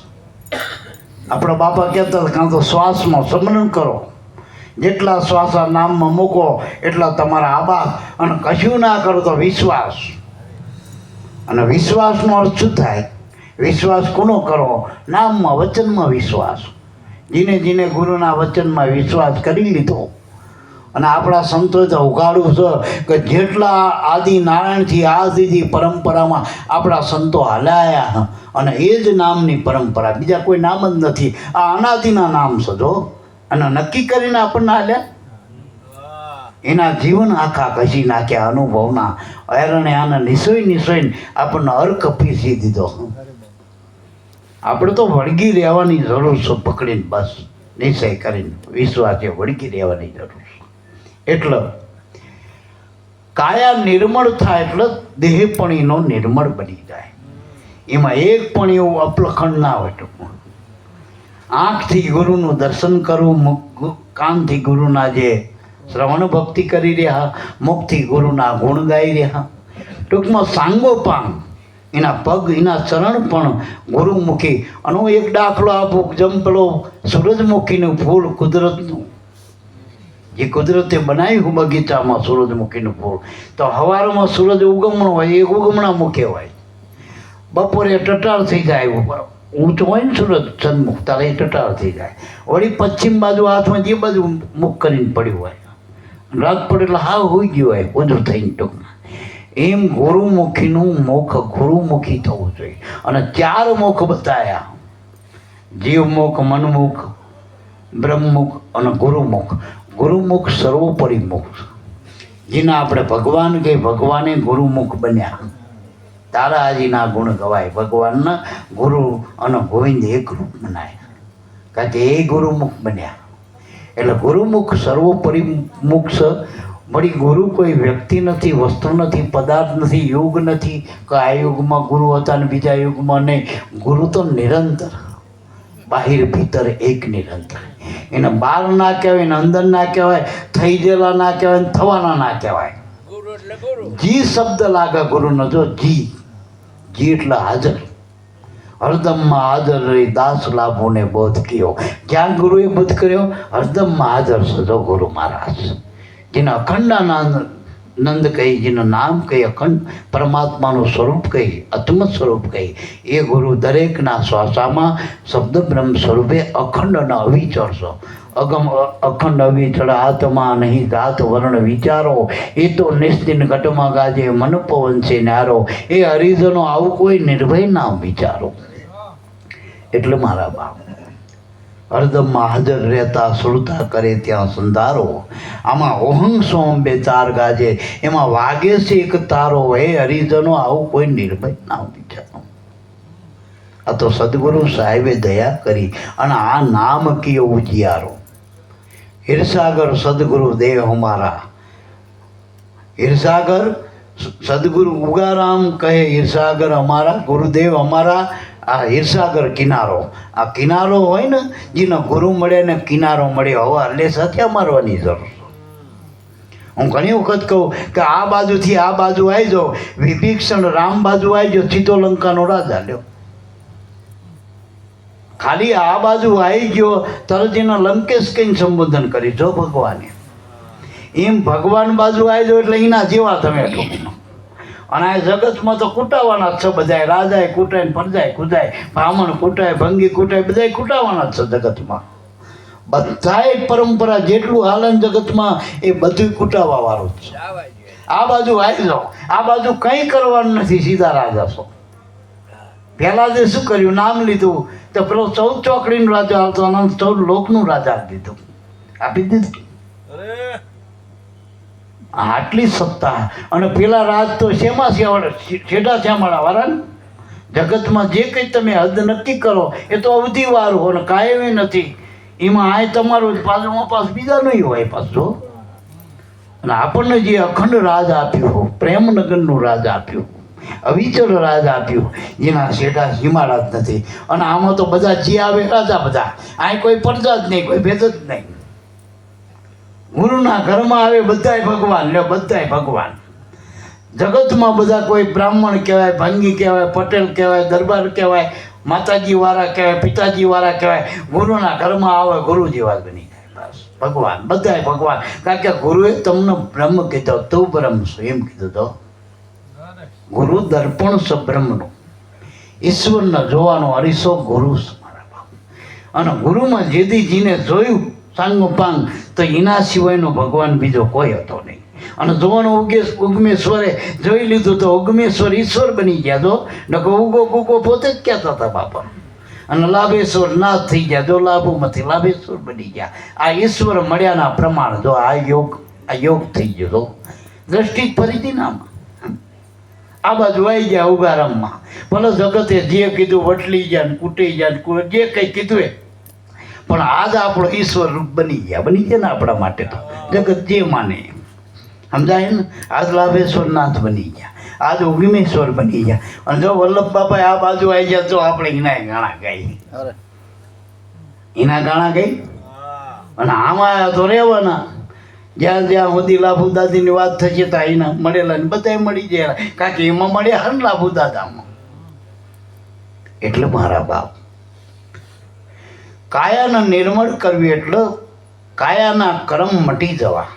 આપણા બાપા કહેતા કાં તો શ્વાસમાં સમરણ કરો, જેટલા શ્વાસ નામમાં મૂકો એટલા તમારા આબાદ. અને કશું ના કરો તો વિશ્વાસ. અને વિશ્વાસનો અર્થ શું થાય? વિશ્વાસ કોનો કરો? નામમાં વચનમાં વિશ્વાસ. જીને ગુરુના વચનમાં વિશ્વાસ કરી લીધો. અને આપણા સંતોએ તો ઉઘાડું છે કે જેટલા આદિ નારાયણથી આ સુધી પરંપરામાં આપણા સંતો હલાયા, અને એ જ નામની પરંપરા, બીજા કોઈ નામ જ નથી. આ અનાદિના નામ છે જો. અને નક્કી કરીને આપણને હાલ્યા. એના જીવન આખા ઘસી નાખ્યા અનુભવના એરણે. આને નિસોઈને આપણને અર્ક પીસી દીધો. આપણે તો વળગી રહેવાની જરૂર છે, પકડીને બસ નિશ્ચય કરીને વિશ્વાસે વળગી રહેવાની જરૂર છે. એટલે કાયા નિર્મળ થાય એટલે દેહપણીનો નિર્મળ બની જાય. એમાં એક પણ એવું અપલખણ ના હોય. ટૂંકમાં આંખથી ગુરુનું દર્શન કરવું, કાનથી ગુરુના જે શ્રવણ ભક્તિ કરી રહ્યા, મુખથી ગુરુના ગુણ ગાઈ રહ્યા. ટૂંકમાં સાંગોપાંગ એના પગ, એના ચરણ પણ ગુરુમુખી. અને હું એક દાખલો આપું, જેમ પેલો સૂરજમુખીનું ફૂલ કુદરતનું જે કુદરતે બનાવ્યું બગીચામાં, સૂરજમુખીનું ફૂલ, તો સવારમાં સૂરજ ઉગમણો હોય, એ ઉગમણા મુખે હોય. બપોરે ટટાર થઈ જાય, ઊંચો હોય ને સૂરજ સન્મુખ, તારે એ ટટાર થઈ જાય. વળી પશ્ચિમ બાજુ હાથમાં જે બાજુ મુખ કરીને પડ્યું હોય, રાત પડે એટલે હાવ હોઈ ગયું હોય ઓછું થઈને. ટૂંકમાં એમ ગુરુમુખીનું મુખ ગુરુમુખી થવું જોઈએ. અને 4 મુખ બતાવ્યા: જીવમુખ, મનમુખ, બ્રહ્મમુખ અને ગુરુમુખ. ગુરુમુખ સર્વોપરી મુખ, જેના આપણે ભગવાન કહી, ભગવાને ગુરુમુખ બન્યા. તારાજીના ગુણ ગવાય, ભગવાનના ગુરુ અને ગોવિંદ એક રૂપ મનાય, કારણ કે એ ગુરુમુખ બન્યા. એટલે ગુરુમુખ સર્વોપરી મુખ છે. વળી ગુરુ કોઈ વ્યક્તિ નથી, વસ્તુ નથી, પદાર્થ નથી, યુગ નથી કે આ યુગમાં ગુરુ હતા ને બીજા યુગમાં નહીં. ગુરુ તો નિરંતર, બાહિર ભીતર એક નિરંતર. એને બહાર ના કહેવાય ને અંદર ના કહેવાય, થઈ ગયેલા ના કહેવાય ને થવાના ના કહેવાય. ગુરુ એટલે ગુરુ. જી શબ્દ લાગે ગુરુનો. જો જી, જી એટલે હાજર, હરદમમાં હાજર રહી દાસ લાભોને બોધ કર્યો. જ્યાં ગુરુએ બોધ કર્યો, હરદમમાં હાજર છે જો ગુરુ મહારાજ. જેને અખંડાનંદ નંદ કહી, જેનું નામ કહી, અખંડ પરમાત્માનું સ્વરૂપ કહી, આત્મ સ્વરૂપ કહી, એ ગુરુ દરેકના શ્વાસામાં શબ્દ બ્રહ્મ સ્વરૂપે અખંડ અને અવિચર છો. અગમ અખંડ અવિચળ આત્મા નહીં જાત વર્ણ વિચારો, એ તો નિશ્ચિન ઘટમાં ગાજે મન પવન છે ન્યારો. એ હરિજનો આવું કોઈ નિર્ભય ના વિચારો. એટલે મારા બાપ હરદમમાં હાજર રહેતા શ્રુતા કરે ત્યાં સંધારો. આમાં ઓહં સોમ બે ચાર ગાજે, એમાં વાગે છે એક તારો. હે હરિજનો આવું કોઈ નિર્ભય ના વિચારો. આ તો સદગુરુ સાહેબે દયા કરી અને આ નામ કયો ઉજિયારો. હિરસાગર સદગુરુ દેવ અમારા. હિરસાગર સદગુરુ ઉગારામ કહે, હિરસાગર અમારા ગુરુદેવ અમારા. આ હિરસાગર કિનારો, આ કિનારો હોય ને, જેનો ગુરુ મળે ને કિનારો મળે, હવે એટલે સત્યા મારવાની જરૂર. હું ઘણી વખત કહું કે આ બાજુથી આ બાજુ આવી જાઓ, વિભીષણ રામ બાજુ આવી જાઓ, સીધો લંકાનો રાજા લ્યો. ખાલી આ બાજુ આવી ગયો તરત એનો લંકેશ કઈ સંબોધન કરી જો ભગવાને. એમ ભગવાન બાજુ આવી જાઓ એટલે એના જેવા તમે ટૂંકમાં. અને આ જગતમાં તો કૂટાવાના જ છે બધાય. રાજાએ કૂટાય ને પ્રજાએ કૂટાય, બ્રાહ્મણ કૂટાય, ભંગી કૂટાય, બધાય કૂટાવાના જ છે જગતમાં. બધાય પરંપરા જેટલું હાલન જગતમાં એ બધું કૂટાવા વાળું જ છે. આ બાજુ આવી જાઓ, આ બાજુ કંઈ કરવાનું નથી, સીધા રાજા છો. પહેલાં જે શું કર્યું, નામ લીધું તો પેલો 14 ચોકડીનો રાજા આવતો, અને 14 લોકનું રાજા આપી દીધું, આપી દીધું. આટલી સત્તા. અને પેલા રાજ તો શેમાં છેડા શ્યામાળા વાળા ને. જગતમાં જે કંઈ તમે હદ નક્કી કરો એ તો અવધિવાળું અને કાયમી નથી. એમાં આ તમારું પાછું પાસ બીજાનું હોય પાછું. અને આપણને જે અખંડ રાજ આપ્યું, પ્રેમનગરનું રાજ આપ્યું, અવિચળ રાજ આપ્યું, જેના શેઠા સીમાડા જ નથી. અને આમાં તો બધા જે આવે રાજા બધા, આ કોઈ પડદા જ નહીં, કોઈ ભેદ જ નહીં. ગુરુના ઘરમાં આવે બધાય ભગવાન, લે બધાય ભગવાન. જગતમાં બધા કોઈ બ્રાહ્મણ કહેવાય, ભંગી કહેવાય, પટેલ કહેવાય, દરબાર કહેવાય, માતાજી વાળા કહેવાય, પિતાજી વાળા કહેવાય. ગુરુના ઘરમાં આવે ગુરુ જેવા જ બની જાય. બસ ભગવાન, બધાય ભગવાન. કારણ કે ગુરુએ તમને બ્રહ્મ કીધો, તું બ્રહ્મ છું એમ કીધું. તો ગુરુ દર્પણ છે બ્રહ્મનું, ઈશ્વરને જોવાનો અરીસો ગુરુ છે મારા બાપ. અને ગુરુમાં જેદી જીને જોયું સાંગો પાંગ, તો એના સિવાયનો ભગવાન બીજો કોઈ હતો નહીં. અને જોવાનો ઉગમેશ્વરે જોઈ લીધું તો ઉગમેશ્વર ઈશ્વર બની ગયા. જો નકો ઉગો ગુગો પોતે જ કહેતા હતા બાપા. અને લાભેશ્વર નાથ થઈ ગયા, જો લાભોમાંથી લાભેશ્વર બની ગયા. આ ઈશ્વર મળ્યાના પ્રમાણ. જો આ યોગ થઈ ગયો. જો દ્રષ્ટિ જ ફરી હતી ને આમાં. આ બાજુ આવી ગયા ઉગારામમાં. ભલે જગતે જે કીધું વટલી ગયા ને કૂટી ગયા ને જે કંઈ કીધું એ, પણ આજ આપણો ઈશ્વર રૂપ બની ગયા ને આપણા માટે. તો જગત જે માને સમજાય ને. આજ લાભેશ્વર નાથ બની ગયા, આજ ઉગમેશ્વર બની ગયા. અને જો વલ્લભ બાપા આ બાજુ આવી ગયા તો આપણે એના ગાણા ગાઈ, એના ગાણા ગાઈ. અને આમાં તો રહેવાના. જ્યાં જ્યાં સુધી લાભુ દાદીની વાત થશે તો એના મળેલા ને બધા મળી જાય. કારણ કે એમાં મળ્યા હર લાભુ દાદામાં. એટલે મારા બાપ, કાયાને નિર્મળ કરવી એટલે કાયાના કર્મ મટી જવા,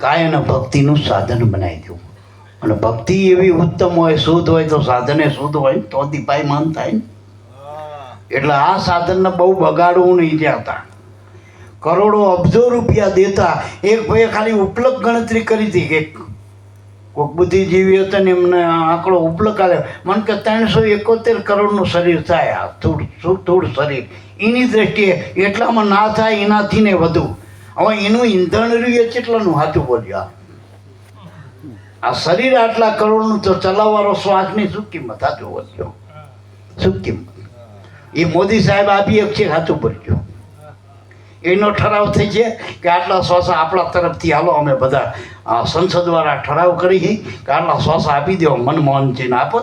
કાયાને ભક્તિનું સાધન બનાવી દેવું. અને ભક્તિ એવી ઉત્તમ હોય, શુદ્ધ હોય તો સાધને શુદ્ધ હોય તો દીપાય માન થાય ને. એટલે આ સાધનને બહુ બગાડવું નહીં જતા. કરોડો અબજો રૂપિયા દેતા. એક ભાઈએ ખાલી ઉપલક ગણતરી કરી હતી કે કોઈક બુદ્ધિજીવી હતા ને એમને આંકડો ઉપલક આવ્યો. મને કે 371 કરોડનું શરીર થાય. આ થોડું શરીર એની દ્રષ્ટિએ એટલામાં ના થાય એનાથી ને વધુ. હવે એનું ઈંધણ રહ્યું એ કેટલાનું સાચું બોલ્યો. આ શરીર આટલા કરોડનું તો ચલાવવાનો શ્વાસની શું કિંમત? સાચું બોલ્યો. શું કિંમત? એ મોદી સાહેબ આપી એક છે, સાચું બોલ્યો. એનો ઠરાવ થઈ છે કે આટલા શ્વાસ આપણા તરફથી હાલો, અમે બધા સંસદ દ્વારા ઠરાવ કરી કે આટલા શ્વાસ આપી દો, મનમોહનજીને આપો.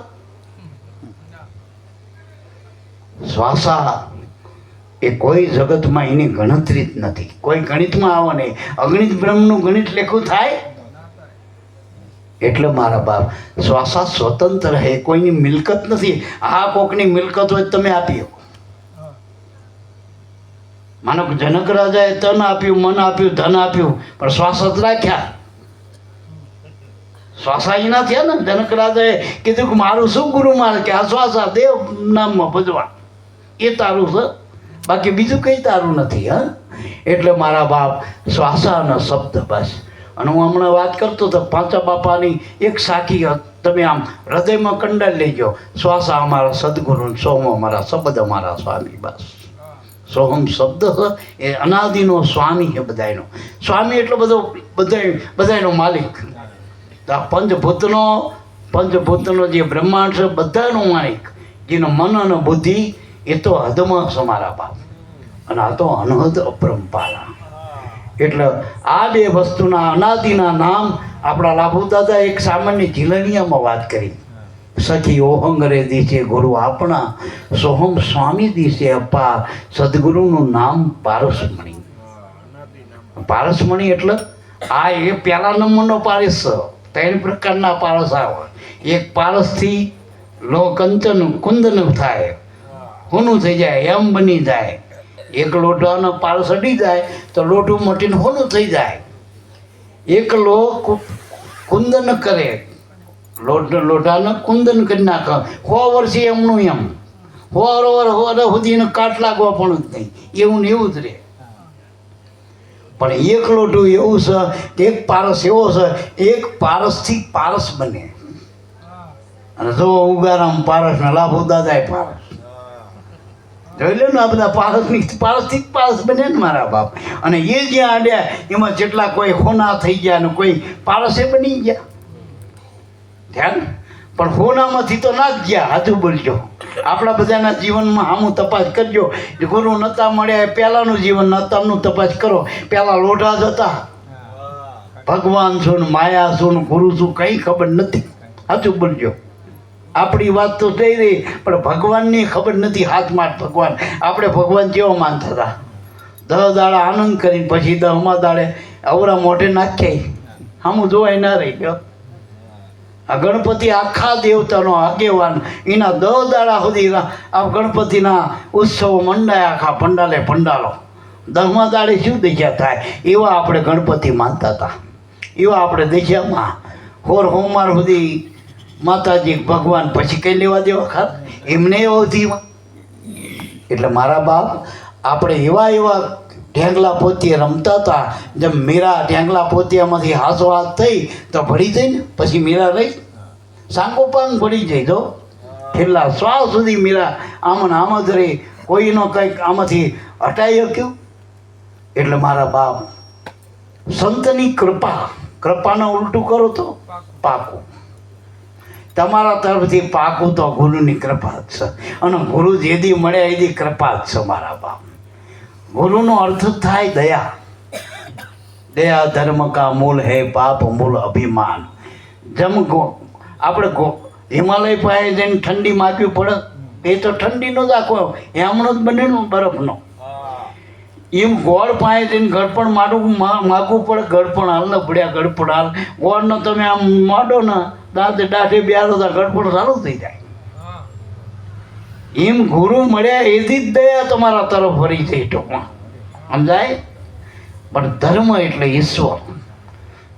શ્વાસા એ કોઈ જગતમાં એની ગણતરી જ નથી. કોઈ ગણિતમાં આવો નહીં. અગણિત બ્રહ્મનું ગણિત લેખું થાય. એટલે મારા બાપ, શ્વાસા સ્વતંત્ર હે, કોઈની મિલકત નથી. આ કોકની મિલકત હોય તમે આપી. માનો કે જનક રાજાએ તન આપ્યું, મન આપ્યું, ધન આપ્યું, પણ શ્વાસ જ રાખ્યા. શ્વાસા એના થયા ને. જનક રાજાએ કીધું કે મારું શું ગુરુ મારે કે આ શ્વાસા દેવ નામમાં ભજવા, એ તારું છે, બાકી બીજું કંઈ તારું નથી. હા, એટલે મારા બાપ શ્વાસાનો શબ્દ બસ. અને હું હમણાં વાત કરતો હતો પાંચા બાપાની એક સાખી, તમે આમ હૃદયમાં કંડાલ લેજો. શ્વાસા અમારા સદગુરુ, સોમ અમારા શબ્દ અમારા સ્વામી. બસ સોહમ શબ્દ એ અનાદિનો સ્વામી છે. બધાયનો સ્વામી એટલે બધાયનો માલિક. પંચભૂતનો જે બ્રહ્માંડ છે બધાનો માલિક, જેનો મન અને બુદ્ધિ એ તો હદમાં છે મારા બાપ. અને આ તો અનહદ અપરંપારા. એટલે આ બે વસ્તુના અનાદિના નામ આપણા લાભુ દાદા એક સામાન્ય જીલનિયામાં વાત કરી. સખી ઓહંગરે દિશે ગુરુ આપણા, સોહમ સ્વામી દિશે અપાર. સદગુરુનું નામ પારસમણી. પારસમણી એટલે આ એ પહેલા નંબરનો પારસ. 3 પ્રકારના પારસ આવે. એક પારસથી લો કંચન કુંદન થાય, હોનું થઈ જાય, એમ બની જાય. એક લોટાનો પારસ અડી જાય તો લોટું મોટીને હોનું થઈ જાય. એક લો કુંદન કરે, લોટાને કુંદન કરી નાખે. 100 વર્ષે એમનું એમ, 100 સુધી કાટ લાગવા પણ જ નહીં, એવું ને એવું જ રહે. પણ એક લોટું એવું છે કે એક પારસ એવો છે, એક પારસથી પારસ બને. અને જો ઉગારામ પારસ ને લાભુ દાદાએ પારસ જોઈ લે ને. આ બધા પારસથી જ પારસ બને ને મારા બાપ. અને એ જ્યાં આડ્યા એમાં જેટલા કોઈ હોના થઈ ગયા ને કોઈ પારસે બની ગયા. ધ્યાન. પણ હોનામાંથી તો ના જ ગયા. હાથું બોલજો. આપણા બધાના જીવનમાં આમું તપાસ કરજો. ગુરુ નતા મળ્યા એ પહેલાંનું જીવન, નતાનું તપાસ કરો. પહેલાં લોઢા જ હતા. ભગવાન શું ને માયા શું ને ગુરુ શું કંઈ ખબર નથી. હાથું બોલજો. આપણી વાત તો થઈ રહી, પણ ભગવાનની ખબર નથી. હાથમાં ભગવાન. આપણે ભગવાન કેવો માનતા હતા? 10 દાડા આનંદ કરીને પછી 10મા દાડે અવરા મોઢે નાખ્યા. આમું જોવાય ના રહી ગયો. આ ગણપતિ આખા દેવતાનો આગેવાન. એના 10 દાડા સુધી આ ગણપતિના ઉત્સવો મંડાય, આખા પંડાલે પંડાલો. 10મા દાડે શું દેખ્યા થાય એવા આપણે ગણપતિ માનતા હતા. એવા આપણે દેખ્યામાં હોમાર સુધી માતાજી ભગવાન, પછી કંઈ લેવા દેવા ખાસ એમને અવધિમાં. એટલે મારા બાપ, આપણે એવા ઢેંગલા પોતીએ રમતા હતા. જેમ મીરા ઢેંગલા પોતિયામાંથી હાસો હાથ થઈ તો ભળી જાય ને, પછી મીરા રહી સાંગોપાંગ ભળી જાય. તો છેલ્લા શ્વાસ સુધી મીરા આમાં આમ જ રહી. કોઈનો કંઈક આમાંથી હટાઈ શક્યું. એટલે મારા બાપ, સંતની કૃપાનો ઉલટું કરો તો પાકું. તમારા તરફથી પાકું તો ગુરુની કૃપા જ છે. અને ગુરુ જેદી મળ્યા એદી કૃપા જ છે મારા બાપ. ગુરુનો અર્થ થાય દયા. દયા ધર્મ કા મૂળ હે, પાપ મૂળ અભિમાન. જેમ આપણે હિમાલય પાસે જઈને ઠંડી માપવી પડે, એ તો ઠંડીનો જ આખો એમણો જ બનેલો બરફનો. એમ ગોળ પાસે જઈને ગળપણ માગવું પડે. ગળપણ હાલ ને પડ્યા, ગળપણ હાલ. ગોળનો તમે આમ માડો ને દાઢે બેરો તો ગળપણ સારું થઈ જાય. એમ ગુરુ મળ્યા એથી જ દયા તમારા તરફ ફરી છે ટૂંકમાં. સમજાય? પણ ધર્મ એટલે ઈશ્વર.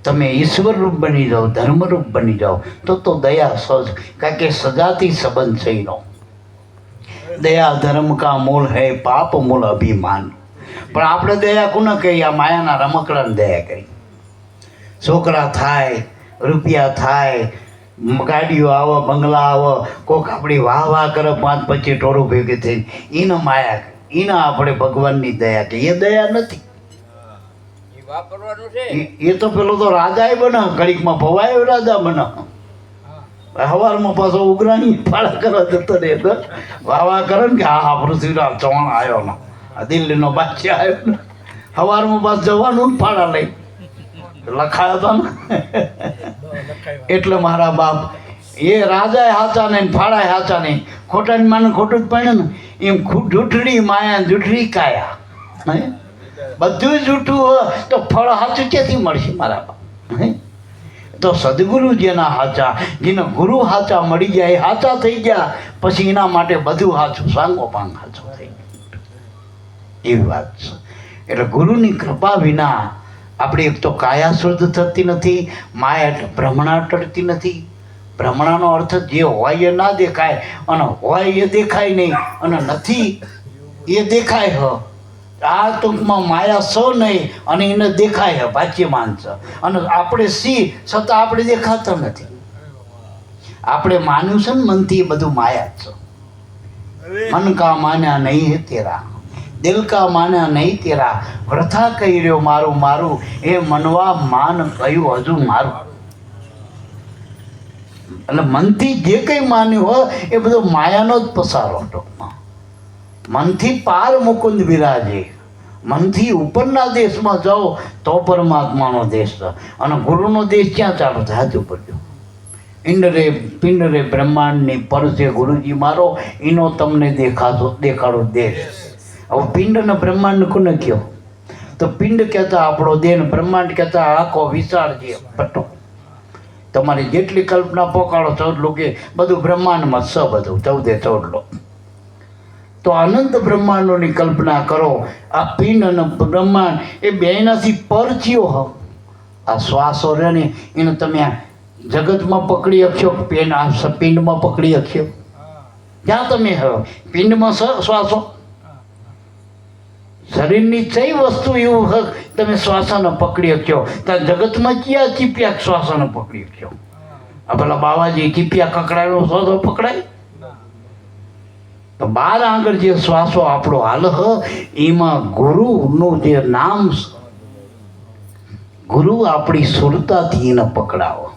તમે ઈશ્વર રૂપ બની જાઓ, ધર્મરૂપ બની જાઓ તો દયા સહજ. કારણ કે સજાતી સંબંધ છે એનો. દયા ધર્મ કા મૂળ હે, પાપ મૂળ અભિમાન. પણ આપણે દયા કોને કહી? આ માયાના રમકડાને દયા કરી. છોકરા થાય, રૂપિયા થાય, ગાડીઓ આવે, બંગલા આવે, કોક આપણી વાહ કરે, 5-25 ટોળું ભેગી થઈને, એને માયા. એના આપણે ભગવાનની દયા કે એ દયા નથી. એ વાપરવાનું છે. એ તો પેલો તો રાજાએ બને, ઘડીકમાં ભવાયો રાજા બને. સવારમાં પાછો ઉઘરાણી ફાળા કરવા જતો રહે તો વાવા કરે ને કે હા પૃથ્વીરાજ ચૌહાણ આવ્યો ને, આ દિલ્હીનો બાદશાહ આવ્યો ને, સવારમાં પાછું જવાનું ને ફાળા લઈ લખાયો હતો ને. એટલે મારા બાપ એ રાજાએ હાચા નહીં, ફાળાએ હાચા નહીં, ખોટાની માને ખોટું જ પડે ને. એમ જૂઠડી માયા જૂઠડી કાયા, હે બધું જૂઠું હોય તો ફળ સાચું ક્યાંથી મળશે મારા બાપ? હે તો સદગુરુ જેના હાચા, જેને ગુરુ હાચા મળી જાય, હાચા થઈ ગયા પછી એના માટે બધું હાચું, સાંગો પાંગ હાચું થઈ ગયું. એવી વાત છે. એટલે ગુરુની કૃપા વિના આપણે એક તો કાયા શુદ્ધ થતી નથી, માયા એટલે ભ્રમણા ટળતી નથી. ભ્રમણાનો અર્થ જે હોય એ ના દેખાય, અને હોય એ દેખાય નહીં, અને નથી એ દેખાય. આ ટૂંકમાં માયા સ નહીં અને એને દેખાય છે, ભાગ્યમાન છે. અને આપણે સી છતાં આપણે દેખાતા નથી. આપણે માન્યું છે ને મનથી એ બધું માયા જ છે. મન કા માન્યા નહીં હે તેરા, દિલ કા માન્યા નહીં તેરા, વૃથા કહી રહ્યો મારું મારું, એ મનવા માન કહ્યું હજુ મારું. એટલે મનથી જે કંઈ માન્યું હોય એ બધો માયાનો જ પસારો. ટૂંકમાં મનથી પાર મુકુંદ વિરાજે, મનથી ઉપરના દેશમાં જાઓ તો પરમાત્માનો દેશ છે. અને ગુરુનો દેશ ક્યાં ચાલુ થાય? હાથ ઉપર જો પિંડરે પિંડરે બ્રહ્માંડની પર છે ગુરુજી મારો, એનો તમને દેખાડો દેશ. હવે પિંડ ને બ્રહ્માંડ કોને કયો? તો પિંડ કહેતા આપણો દેહ, બ્રહ્માંડ કહેતા આખો વિશાળ છે પટ્ટો. તમારી જેટલી કલ્પના પોકાળો 14 કે બધું બ્રહ્માંડમાં સ બધું 14 તો અનંત બ્રહ્માંડોની કલ્પના કરો. આ પિંડ અને બ્રહ્માંડ એ બેનાથી પર થયો હો. આ શ્વાસો રહે ને એને તમે જગતમાં પકડી શકશો, પેન આ પિંડમાં પકડી શકશો? જ્યાં તમે હો પિંડમાં શ્વાસો, શરીરની કઈ વસ્તુ એવું હોય તમે શ્વાસોને પકડી શકશો? ત્યાં જગતમાં ક્યાં ચીપિયા શ્વાસોને પકડી શકશો? આ પેલા બાવાજી ચીપિયા કકડાયો શ્વાસો પકડાય? તો બાર આગળ જે શ્વાસો આપણો હાલ હ એમાં ગુરુનું જે નામ, ગુરુ આપણી સુરતાથી એને પકડાવો.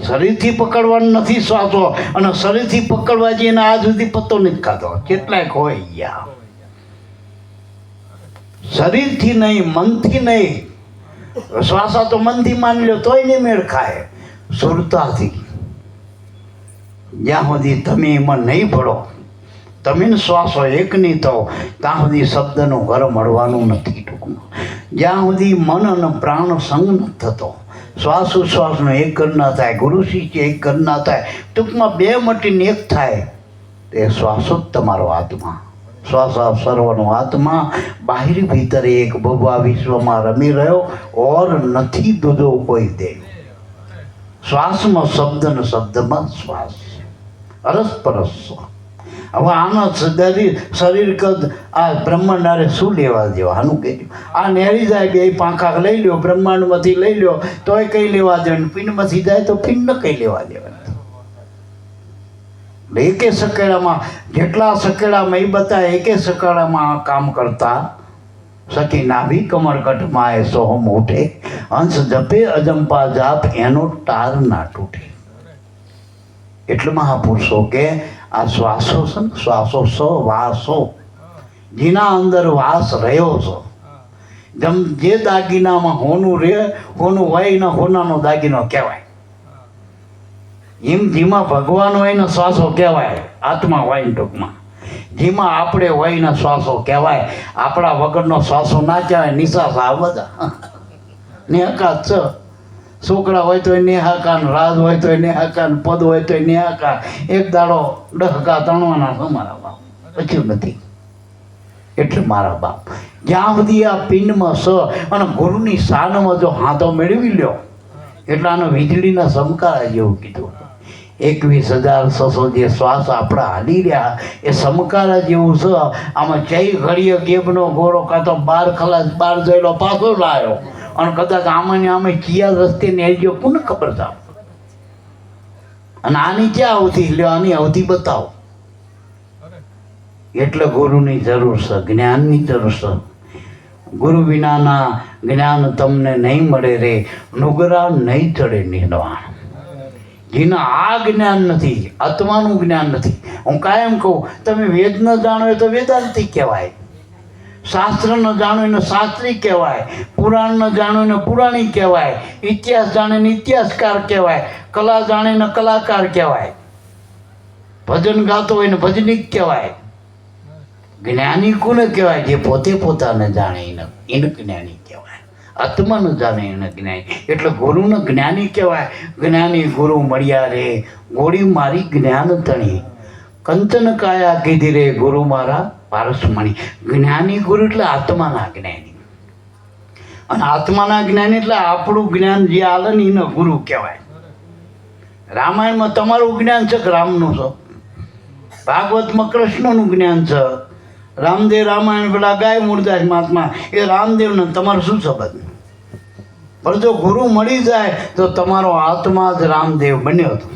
શરીરથી પકડવાનું નથી શ્વાસો, અને શરીરથી પકડવા જઈએ એને આજ સુધી પત્તો નથી ખાતો. કેટલાક હોય ગયા શરીરથી નહીં, મનથી નહીં. શ્વાસા તો મનથી માની લો તોય નહીં મેળ ખાય. સુરતાથી જ્યાં સુધી તમે એમાં નહીં પડો, તમે શ્વાસો એક નહીં થાવ ત્યાં સુધી શબ્દનું ઘર મળવાનું નથી. ટૂંકમાં જ્યાં સુધી મન અને પ્રાણ સંગ ન થતો, શ્વાસોશ્વાસનો એક ઘર ના થાય, ગુરુ શિષ્ય એક ઘર ના થાય, ટૂંકમાં બે મટીને એક થાય, તે શ્વાસો જ તમારો આત્મા. શ્વાસ સર્વનો આત્મા બાહિર ભીતરે એક ભગવા વિશ્વમાં રમી રહ્યો, ઓર નથી દૂધો કોઈ દે. શ્વાસમાં શબ્દ ને શબ્દમાં શ્વાસ, અરસપરસ. હવે આના શરીર કદ આ બ્રહ્માંડ શું લેવા દેવા? આનું કહેજો. આ નેરી જાય બે પાંખા લઈ લ્યો, બ્રહ્માંડમાંથી લઈ લ્યો તોય કંઈ લેવા દેવાનું, પિંડમાંથી જાય તો પિંડ કંઈ લેવા દેવાનું. એકે સકેડામાં જેટલા સકેડામાં એ બતાવે, એકે સકેડામાં કામ કરતા સખી નાભી કમરકટમાં એ સોહમ ઉઠે, હંસ જપે અજંપા જાપ એનો ટાર ના તૂટે. એટલે મહાપુરુષો કે આ શ્વાસો છે ને, શ્વાસો વાસો જેના અંદર વાસ રહ્યો છો. જેમ જે દાગીનામાં હોનું રહે, હોનું હોય ને હોનાનો દાગીનો કહેવાય. એમ જેમાં ભગવાન હોય ને શ્વાસો કહેવાય, આત્મા હોય ને ટૂંકમાં. જેમાં આપણે હોય ને શ્વાસો કહેવાય. આપણા વગરનો શ્વાસો ના કહેવાય. નિશાસ આ બધા નેહાકા છે. છોકરા હોય તો નેહાકા, રાજ હોય તો નેહાકા, પદ હોય તો નેહાકા. એક દાડો ડહકા તણવાના છે મારા બાપ, પછી નથી. એટલે મારા બાપ જ્યાં સુધી આ પિંડમાં સ અને ગુરુની શાનમાં જો હાથો મેળવી લ્યો એટલે આનો વીજળીના સમકારા જેવું કીધું. 21,600 જે શ્વાસ આપણા હાલી રહ્યા એ સમકારા જેવું છે. આમાં જઈ ઘડીએ ગેબનો ગોળો કાં તો 12 કલાક બહાર જયેલો પાછો લાવ્યો, અને કદાચ આમાં આમે કિયા રસ્તે નેજો કોને ખબર છે? અને આની ક્યાં અવધિ લ્યો, આની અવધિ બતાવો. એટલે ગુરુની જરૂર છે, જ્ઞાનની જરૂર છે. ગુરુ વિનાના જ્ઞાન તમને નહીં મળે રે, નુગરા નહીં ચડે નિર્વાણ. જેના આ જ્ઞાન નથી, આત્માનું જ્ઞાન નથી. હું કાયમ કહું, તમે વેદ ન જાણો એ તો વેદાંતિક કહેવાય, શાસ્ત્ર ન જાણો એને શાસ્ત્રી કહેવાય, પુરાણ ન જાણો એને પુરાણી કહેવાય, ઇતિહાસ જાણે ને ઇતિહાસકાર કહેવાય, કલા જાણે ને કલાકાર કહેવાય, ભજન ગાતો હોય ને ભજનિક કહેવાય. જ્ઞાની કોને કહેવાય? જે પોતે પોતાને જાણે એને જ્ઞાની કહેવાય. આત્માને જાણે એને જ્ઞાની. એટલે ગુરુને જ્ઞાની કહેવાય. જ્ઞાની ગુરુ મળ્યા રે, ગોળી મારી જ્ઞાન તણી, કંચન કાયા કીધી રે ગુરુ મારા પારસમણી. જ્ઞાની ગુરુ એટલે આત્માના જ્ઞાની, અને આત્માના જ્ઞાની એટલે આપણું જ્ઞાન જે આલે ને એને ગુરુ કહેવાય. રામાયણમાં તમારું જ્ઞાન છે કે રામનું છે? ભાગવતમાં કૃષ્ણનું જ્ઞાન છે. રામદેવ રામાયણ પેલા ગાય મૂળદાસ મહાત્મા એ રામદેવને તમારો શું સંબંધ? પણ જો ગુરુ મળી જાય તો તમારો આત્મા જ રામદેવ બન્યો હતો,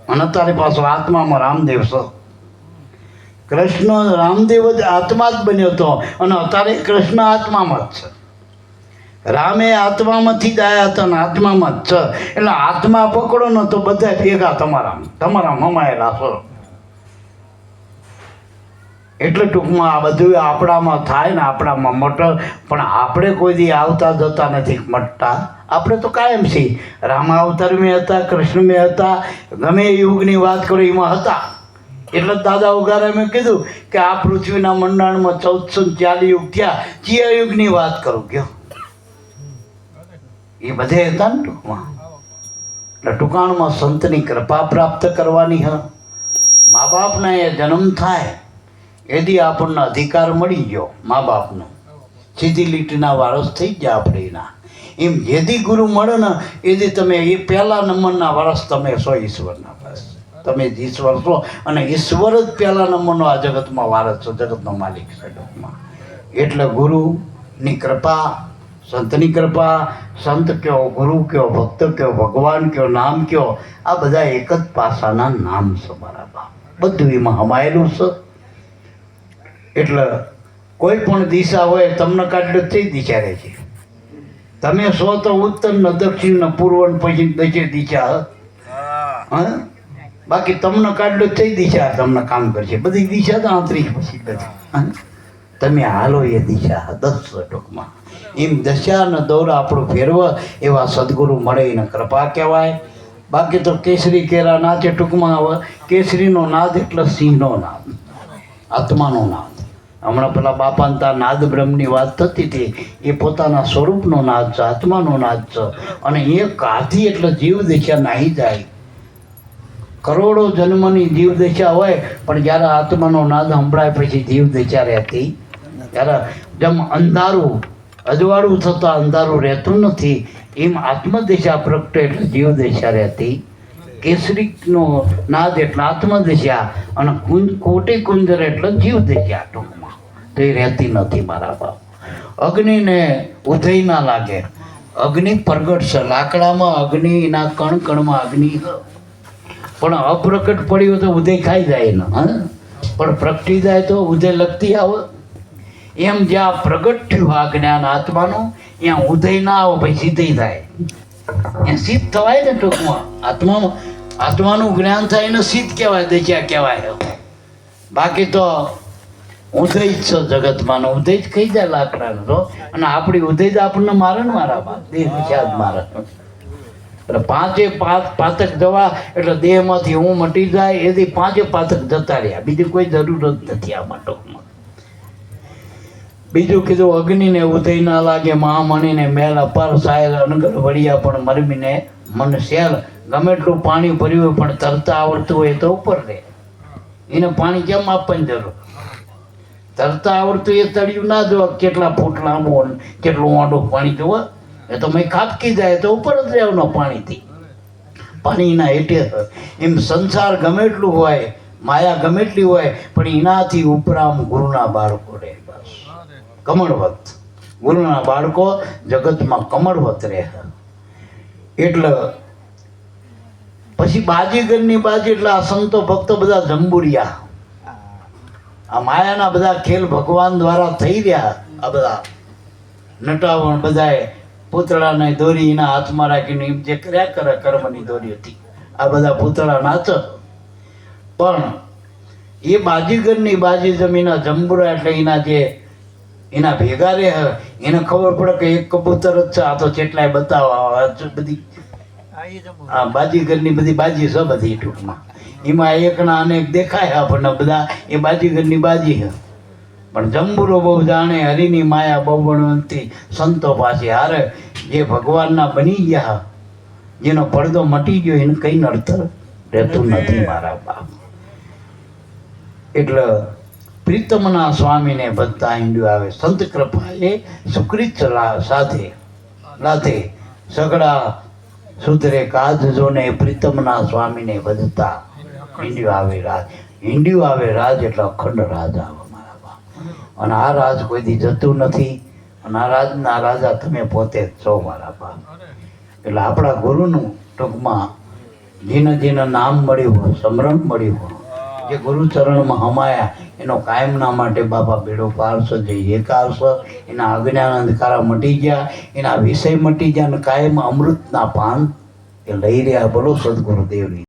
અને અત્યારે પાછો આત્મામાં રામદેવ છે. કૃષ્ણ રામદેવ જ આત્મા જ બન્યો હતો, અને અત્યારે કૃષ્ણ આત્મામાં જ છે. રામે આત્મામાંથી જ આવ્યા હતા ને આત્મામાં જ છે. એટલે આત્મા પકડો ને તો બધા ભેગા તમારા મમાયેલા છો. એટલે ટૂંકમાં આ બધું આપણામાં થાય ને આપણામાં મટે, પણ આપણે કોઈ દી આવતા જતા નથી મટતા. આપણે તો કાયમ છીએ. રામ અવતાર મેં હતા, કૃષ્ણ મેં હતા, ગમે એ યુગની વાત કરો એમાં હતા. એટલે જ દાદા ઉગારા મેં કીધું કે આ પૃથ્વીના મંડાણમાં 1440 યુગ થયા, ચિયા યુગની વાત કરું કયો? એ બધે હતા ને ટૂંકમાં. એટલે ટૂંકાણમાં સંતની કૃપા પ્રાપ્ત કરવાની હ. મા બાપના એ જન્મ થાય એથી આપણને અધિકાર મળી ગયો મા બાપનો, સીધી લીટીના વારસ થઈ ગયા આપણે એના. એમ જેથી ગુરુ મળે ને એથી તમે એ પહેલા નંબરના વારસ તમે છો, ઈશ્વરના વારસ. તમે જ ઈશ્વર છો, અને ઈશ્વર જ પહેલા નંબરનો આ જગતમાં વારસ છો, જગતનો માલિક છે ટૂંકમાં. એટલે ગુરુની કૃપા, સંતની કૃપા, સંત કયો, ગુરુ કયો, ભક્ત કયો, ભગવાન કયો, નામ કયો, આ બધા એક જ પાસાના નામ છે મારા બાપ. બધું એમાં હમાયેલું છે. એટલે કોઈ પણ દિશા હોય તમને કાઢે તે દિશા રહે છે. તમે સો તો ઉત્તર ને દક્ષિણ ને પૂર્વ ને પશ્ચિમ દક્ષિણ દિશા હા, બાકી તમને કાઢો તે દિશા તમને કામ કરશે. બધી દિશા તો આંતરિક પછી બધી તમે હાલો એ દિશા 10 ટૂંકમાં. એમ દશા ને દોરા આપણું ફેરવ એવા સદગુરુ મળે એને કૃપા કહેવાય. બાકી તો કેસરી કેરા નાચે ટૂંકમાં આવે. કેસરીનો નાદ એટલે સિંહનો નાદ, આત્માનો નાદ. હમણાં પેલા બાપાને ત્યાં નાદ બ્રહ્મની વાત થતી હતી. એ પોતાના સ્વરૂપનો નાદ છે, આત્માનો નાદ છે. અને એ કાઢી એટલે જીવ દશા નાહી જાય. કરોડો જન્મની જીવ દશા હોય, પણ જ્યારે આત્માનો નાદ સંભળાય પછી જીવ દશા રહેતી. ત્યારે જેમ અંધારું અજવાળું થતાં અંધારું રહેતું નથી, એમ આત્મદશા પ્રગટે એટલે જીવ દશા રહેતી. કેસરીનો નાદ એટલે આત્મદશા, અને કોટી કુંજર એટલે જીવ દશા ટૂંકમાં. તો એ રહેતી નથી મારા બાપ. અગ્નિને ઉધઈ ના લાગે. અગ્નિ પ્રગટ છે, લાકડામાં અગ્નિના કણ કણમાં અગ્નિ, પણ અપ્રકટ પડ્યું તો ઉદય ખાઈ જાય ને. હા, પણ પ્રગટી જાય તો ઉદય લગતી આવે. એમ જ્યાં પ્રગટ થયું આ જ્ઞાન આત્માનું, ત્યાં ઉદય ના આવે પછી સિદ્ધ થાય. ત્યાં સિદ્ધ થવાય ને ટૂંકમાં. આત્માનું જ્ઞાન થાય એને સિદ્ધ કહેવાય, દશા કહેવાય. બાકી તો ઉદય જ છે જગતમાં, ઉદય જ ખાઈ જાય લાકડાનો તો. અને આપણી ઉદય જ આપણને મારે ને મારા બાપ, દેહ દિશા જ મારે. એટલે 5 પાતક જવા એટલે દેહમાંથી હું મટી જાય, એથી 5 પાતક જતા રહ્યા. બીજી કોઈ જરૂર જ નથી આમાં ટૂંકમાં. બીજું કીધું અગ્નિને ઉદય ના લાગે, મહામણીને મેલ અપાર સાયલ અનગર વળિયા પણ મરમીને મન શેલ. ગમે એટલું પાણી ભર્યું હોય પણ તરતા આવડતું હોય તો ઉપર રહે. એને પાણી કેમ આપવાની જરૂર? તરતા આવડતું એ તળિયું ના જોવા કેટલા ફૂટ લાંબુ, કેટલું ઊંડું પાણી જોવા. એ તો મેં ખાબકી જાય તો ઉપર જ રહેવાનો પાણીથી, પાણીના હેઠે. એમ સંસાર ગમે એટલું હોય, માયા ગમે એટલી હોય, પણ એનાથી ઉપરામ ગુરુના બાળકો રહે. બસ કમળવત ગુરુના બાળકો જગતમાં કમળવત રહે. એટલે પછી બાજીગરની બાજી એટલે આ સંતો ભક્તો બધા જંબુરિયા. આ માયાના બધા ખેલ ભગવાન દ્વારા થઈ રહ્યા. આ બધા નટાવણ બધાએ પૂતળાને દોરી એના હાથમાં રાખીને એમ જે કર્યા કરે કર્મની દોરી હતી. આ બધા પૂતળા નાચ. પણ એ બાજીગરની બાજી જમીના જંબુરા એટલે એના ભેગા રહે એને ખબર પડે કે એક કબૂતર જ છે. આ તો કેટલાય બતાવવા બધી આ બાજીગરની બધી બાજી છે બધી ટૂંકમાં. એમાં એકના અનેક દેખાય આપણને બધા એ બાજીગરની બાજી છે. પણ જંબુરો બહુ જાણે હરિની માયા બહુ બળવંતી સંતો પાસે હારે જે ભગવાનના બની ગયા જેનો પડદો મટી ગયો એને કઈ નડતર રહેતું નથી મારા બાપ. એટલે પ્રીતમના સ્વામીને ભજતા હિંડ્યું આવે સંત કૃપાએ સુકૃત સાથે લાથે સગડા સુધરે કાજ જોને પ્રીતમના સ્વામીને ભજતા હિંડ્યું આવે રાજ. હિંડ્યું આવે રાજ એટલે અખંડ રાજ આવે મારા બાપ. અને આ રાજ કોઈ દી જતું નથી. અને આ રાજના રાજા તમે પોતે જ છો મારા બાપ. એટલે આપણા ગુરુનું ટૂંકમાં જેને નામ મળ્યું હોય સમરણ મળ્યું હોય જે ગુરુચરણમાં હમાયા એનો કાયમના માટે બાપા બેડો પારસો જે એકારસો એના અજ્ઞાન અંધકારા મટી ગયા એના વિષય મટી ગયા અને કાયમ અમૃતના પાન એ લઈ રહ્યા. બોલો સદગુરુદેવની.